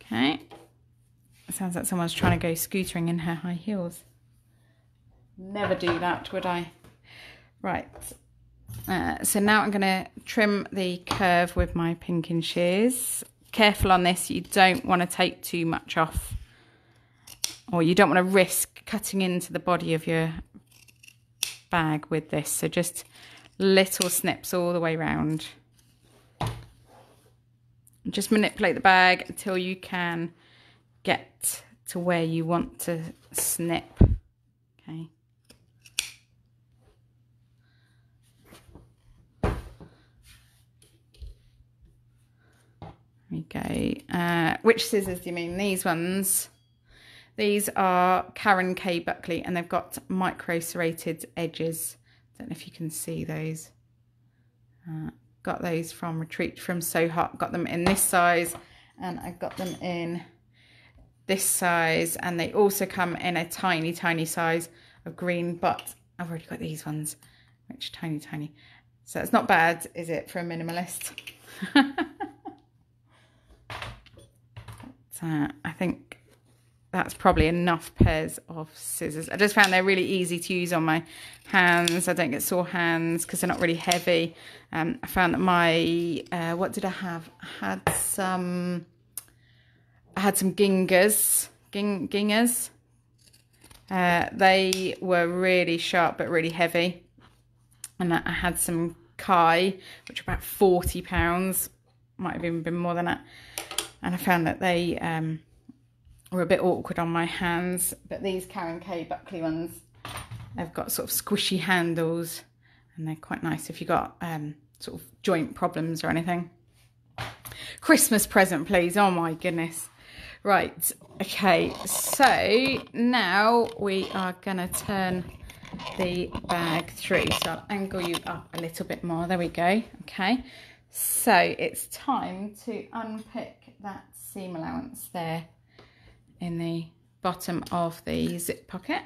Okay, it sounds like someone's trying to go scootering in her high heels. Never do that, would I? Right. So now I'm going to trim the curve with my pinking shears. careful on this. You don't want to take too much off, or you don't want to risk cutting into the body of your bag with this. So just little snips all the way around. Just manipulate the bag until you can get to where you want to snip. Okay. There we go. Which scissors do you mean? These ones. These are Karen K Buckley, and they've got micro serrated edges. Don't know if you can see those. Got those from Retreat from So Hot. Got them in this size, and I got them in this size, and they also come in a tiny size of green, but I've already got these ones, which are tiny. So it's not bad, is it, for a minimalist? I think that's probably enough pairs of scissors. I just found they're really easy to use on my hands. I don't get sore hands because they're not really heavy. I found that my, what did I have? I had some gingers. They were really sharp but really heavy. And I had some Kai, which are about £40. Might have even been more than that. And I found that they were a bit awkward on my hands. But these Karen K Buckley ones, they've got sort of squishy handles, and they're quite nice if you've got sort of joint problems or anything. Christmas present, please. Oh my goodness. Right, okay, so now we are going to turn the bag through. So I'll angle you up a little bit more. There we go. Okay, so it's time to unpick that seam allowance there in the bottom of the zip pocket.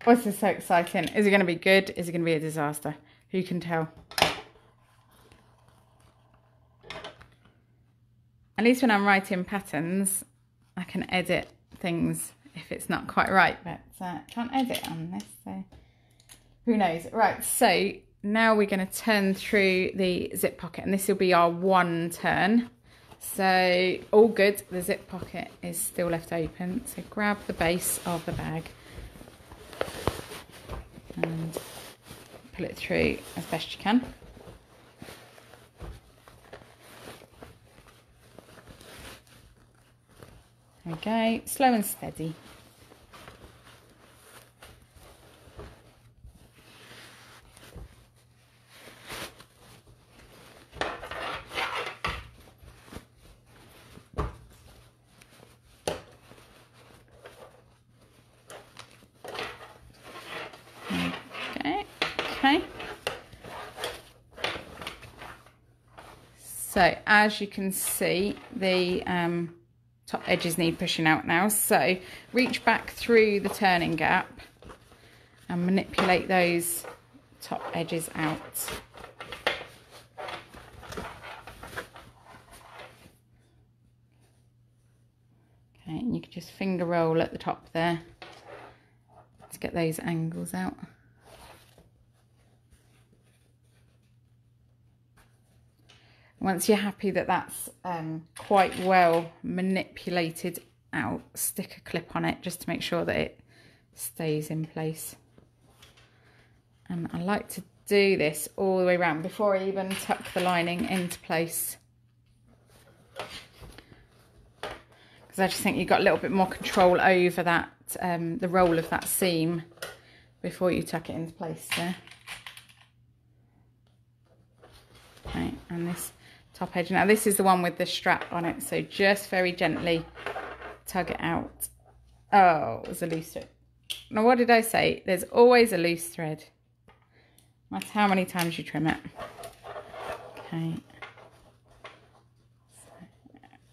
Oh, this is so exciting. Is it going to be good? Is it going to be a disaster? Who can tell? At least when I'm writing patterns, I can edit things if it's not quite right, but can't edit on this, so who knows. Right, so now we're going to turn through the zip pocket, and this will be our one turn. So all good, the zip pocket is still left open. So grab the base of the bag and pull it through as best you can. There we go, slow and steady. Okay. So as you can see, the top edges need pushing out now. So reach back through the turning gap and manipulate those top edges out. Okay, and you can just finger roll at the top there to get those angles out. Once you're happy that that's quite well manipulated out, stick a clip on it just to make sure that it stays in place. And I like to do this all the way around before I even tuck the lining into place, because I just think you've got a little bit more control over that, the roll of that seam before you tuck it into place there. Okay, and this top edge. Now this is the one with the strap on it, so just very gently tug it out. Oh, it was a loose thread. Now what did I say? There's always a loose thread, no matter how many times you trim it. Okay. So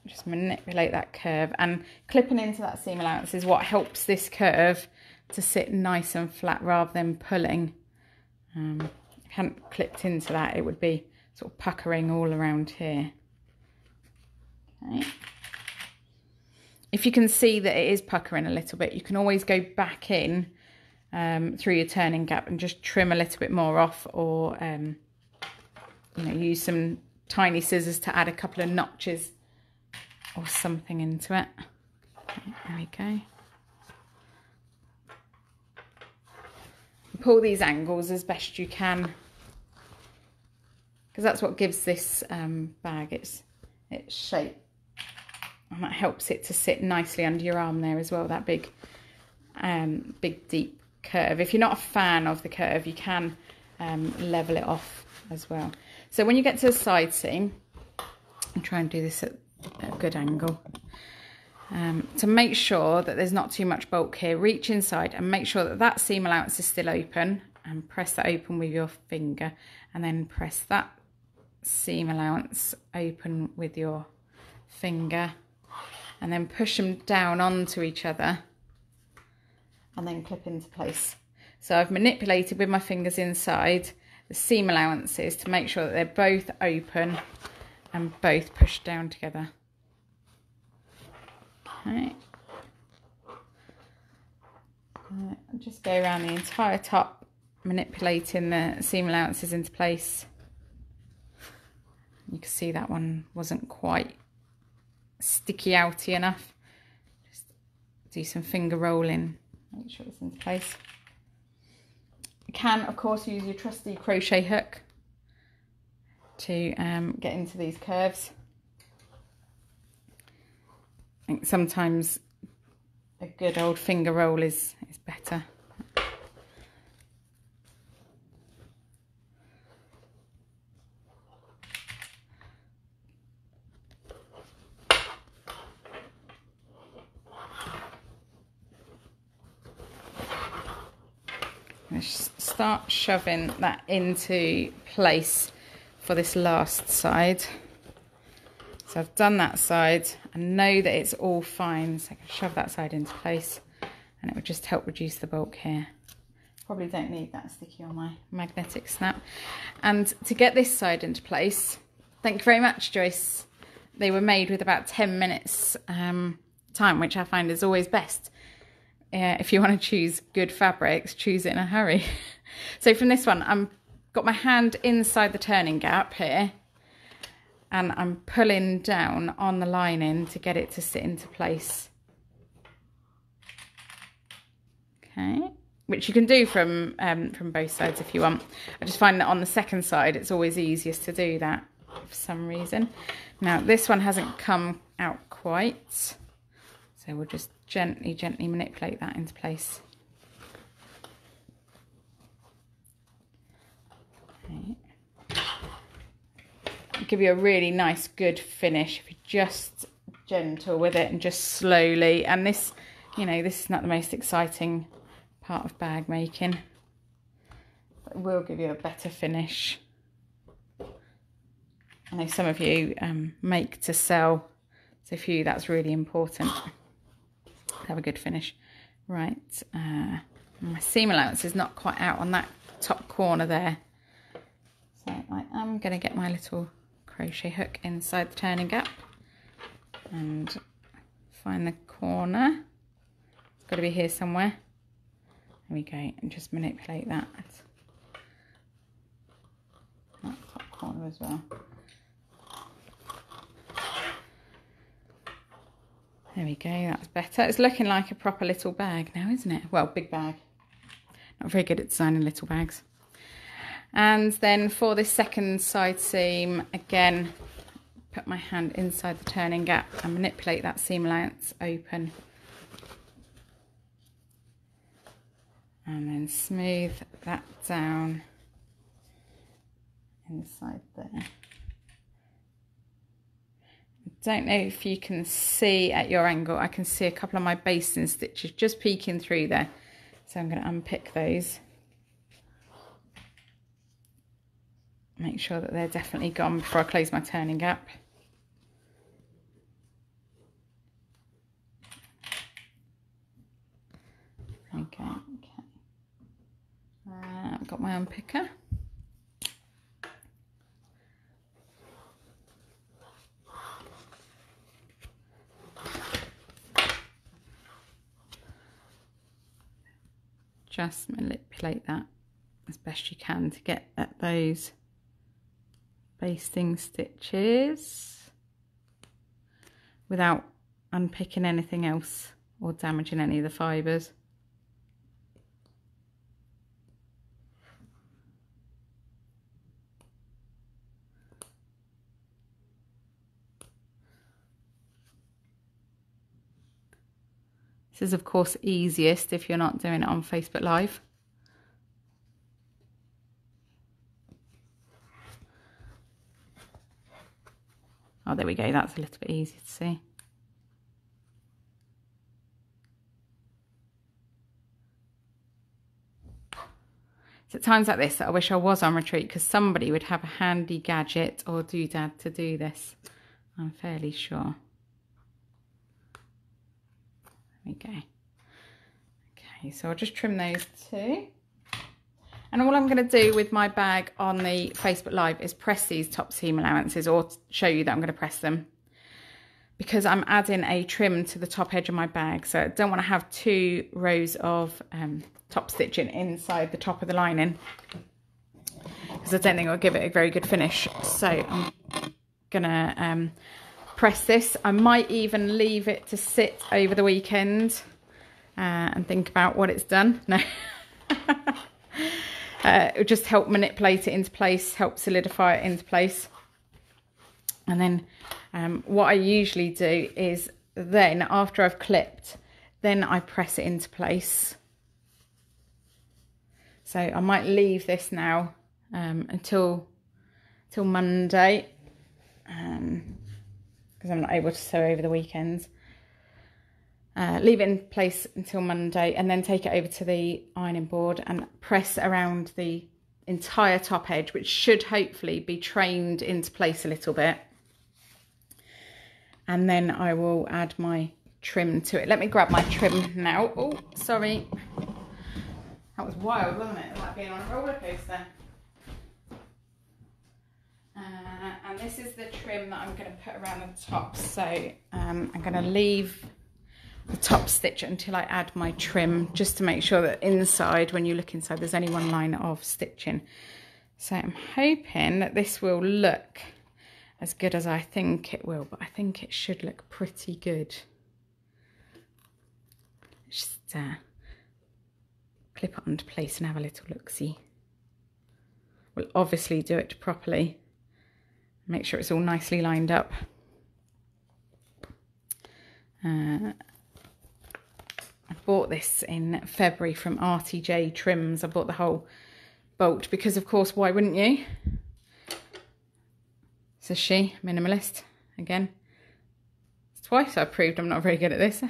just to manipulate that curve, and clipping into that seam allowance is what helps this curve to sit nice and flat rather than pulling. If I hadn't clipped into that, it would be sort of puckering all around here. Okay. If you can see that it is puckering a little bit, you can always go back in through your turning gap and just trim a little bit more off, or you know, use some tiny scissors to add a couple of notches or something into it. There we go. Pull these angles as best you can, because that's what gives this bag its shape, and that helps it to sit nicely under your arm there as well, that big deep curve. If you're not a fan of the curve, you can level it off as well. So when you get to the side seam, I'll try and do this at a good angle. To make sure that there's not too much bulk here, reach inside and make sure that that seam allowance is still open, and press that open with your finger, and then press that seam allowance open with your finger, and then push them down onto each other and then clip into place. So I've manipulated with my fingers inside the seam allowances to make sure that they're both open and both pushed down together. Okay. Just go around the entire top, manipulating the seam allowances into place. You can see that one wasn't quite sticky outy enough. Just do some finger rolling, make sure it's into place. You can, of course, use your trusty crochet hook to get into these curves. I think sometimes a good old finger roll is better. Start shoving that into place for this last side. So I've done that side, I know that it's all fine, so I can shove that side into place, and it would just help reduce the bulk here. Probably don't need that sticky on my magnetic snap. And to get this side into place, thank you very much, Joyce. They were made with about 10 minutes time, which I find is always best. If you want to choose good fabrics, choose it in a hurry. So from this one, I've got my hand inside the turning gap here, and I'm pulling down on the lining to get it to sit into place. Okay, which you can do from both sides if you want. I just find that on the second side, it's always easiest to do that for some reason. Now this one hasn't come out quite, so we'll just gently manipulate that into place. Okay. It'll give you a really nice, good finish if you're just gentle with it and just slowly. And this, you know, this is not the most exciting part of bag making, but it will give you a better finish. I know some of you make to sell, so for you that's really important. Have a good finish. Right, my seam allowance is not quite out on that top corner there, so I am going to get my little crochet hook inside the turning gap and find the corner. It's got to be here somewhere. There we go, and just manipulate that top corner as well. There we go, that's better. It's looking like a proper little bag now, isn't it? Well, big bag. Not very good at designing little bags. And then for this second side seam, again, put my hand inside the turning gap and manipulate that seam allowance open. And then smooth that down inside there. Don't know if you can see at your angle, I can see a couple of my basting stitches just peeking through there. So I'm going to unpick those. Make sure that they're definitely gone before I close my turning gap. picker. Just manipulate that as best you can to get at those basting stitches without unpicking anything else or damaging any of the fibres. This is of course easiest if you're not doing it on Facebook Live. Oh, there we go, that's a little bit easier to see. It's at times like this that I wish I was on retreat, because somebody would have a handy gadget or doodad to do this. I'm fairly sure. There we go. Okay, so I'll just trim those two. And all I'm going to do with my bag on the Facebook Live is press these top seam allowances, or show you that I'm going to press them, because I'm adding a trim to the top edge of my bag. So I don't want to have 2 rows of top stitching inside the top of the lining, because I don't think it'll give it a very good finish. So I'm going to press this. I might even leave it to sit over the weekend and think about what it's done. No. It will just help manipulate it into place, help solidify it into place. And then what I usually do is then, after I've clipped, then I press it into place. So I might leave this now until Monday, because I'm not able to sew over the weekends. Leave it in place until Monday, and then take it over to the ironing board and press around the entire top edge, which should hopefully be trained into place a little bit. And then I will add my trim to it. Let me grab my trim now. Oh, sorry. That was wild, wasn't it? Like being on a roller coaster. And this is the trim that I'm going to put around the top. So I'm going to leave the top stitch until I add my trim, just to make sure that inside, when you look inside, there's only one line of stitching. So I'm hoping that this will look as good as I think it will, but I think it should look pretty good. Just clip it onto place and have a little look-see. We'll obviously do it properly, make sure it's all nicely lined up. I bought this in February from RTJ Trims. I bought the whole bolt because, of course, why wouldn't you? Says she, minimalist, again. It's twice I've proved I'm not very good at this.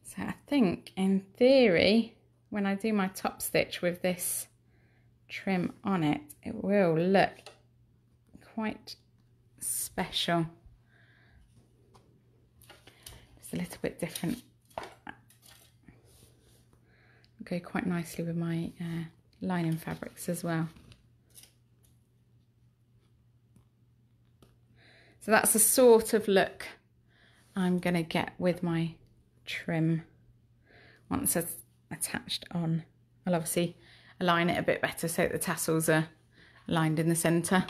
So I think, in theory, when I do my top stitch with this trim on it, it will look quite special. It's a little bit different. Go quite nicely with my lining fabrics as well. So that's the sort of look I'm going to get with my trim once it's attached on. I'll obviously align it a bit better so that the tassels are lined in the centre.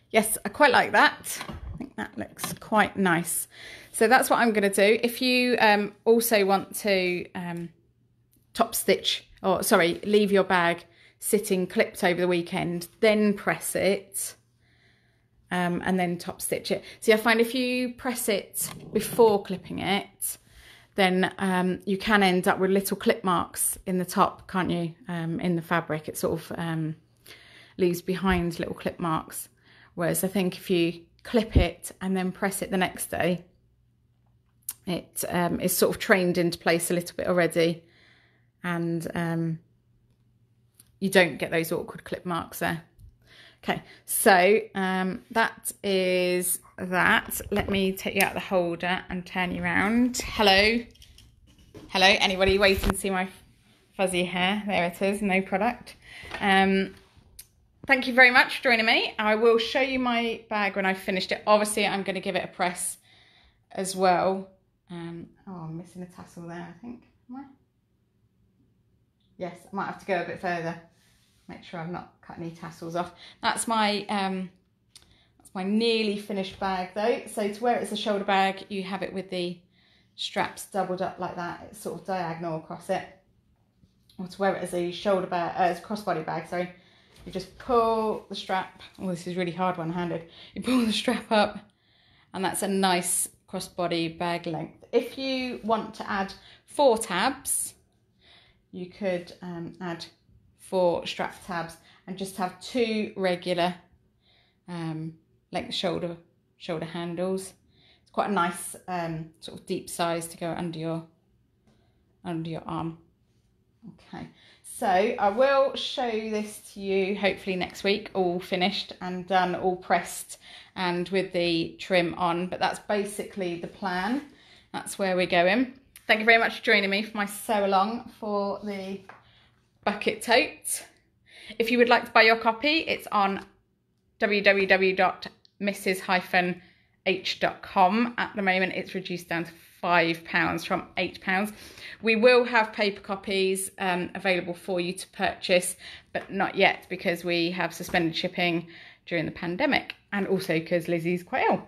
Yes, I quite like that. I think that looks quite nice. So that's what I'm going to do. If you also want to top stitch, or sorry, leave your bag sitting clipped over the weekend, then press it and then top stitch it. See, I find if you press it before clipping it, then you can end up with little clip marks in the top, can't you? In the fabric, it sort of leaves behind little clip marks. Whereas I think if you clip it and then press it the next day, it is sort of trained into place a little bit already, and you don't get those awkward clip marks there. Okay, so that is that. Let me take you out of the holder and turn you around. Hello. Hello, anybody waiting to see my fuzzy hair. There it is, no product. Thank you very much for joining me. I will show you my bag when I've finished it. Obviously, I'm going to give it a press as well. Oh, I'm missing a tassel there, I think. Am I? Yes, I might have to go a bit further. Make sure I've not cut any tassels off. That's my nearly finished bag though. So to wear it as a shoulder bag, you have it with the straps doubled up like that. It's sort of diagonal across it. Or to wear it as a shoulder bag, as a crossbody bag, sorry. You just pull the strap. Oh, this is really hard one-handed. You pull the strap up, and that's a nice crossbody bag length. If you want to add 4 tabs, you could add 4 strap tabs and just have 2 regular length shoulder handles. It's quite a nice sort of deep size to go under your arm. Okay, so I will show this to you hopefully next week, all finished and done, all pressed and with the trim on, but that's basically the plan. That's where we're going. Thank you very much for joining me for my sew along for the Bucket Tote. If you would like to buy your copy, it's on www.mrs-h.com. At the moment, it's reduced down to £5 from £8. We will have paper copies available for you to purchase, but not yet because we have suspended shipping during the pandemic, and also because Lizzie's quite ill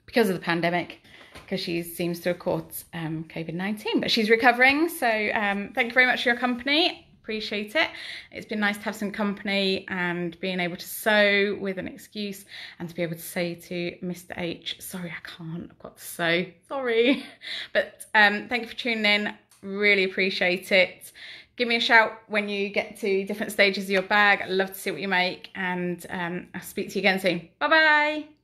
because of the pandemic, because she seems to have caught COVID-19, but she's recovering. So thank you very much for your company. Appreciate it. It's been nice to have some company and being able to sew with an excuse, and to be able to say to Mr. H, sorry, I can't, I've got to sew, sorry. But thank you for tuning in, really appreciate it. Give me a shout when you get to different stages of your bag. I'd love to see what you make, and I'll speak to you again soon. Bye bye.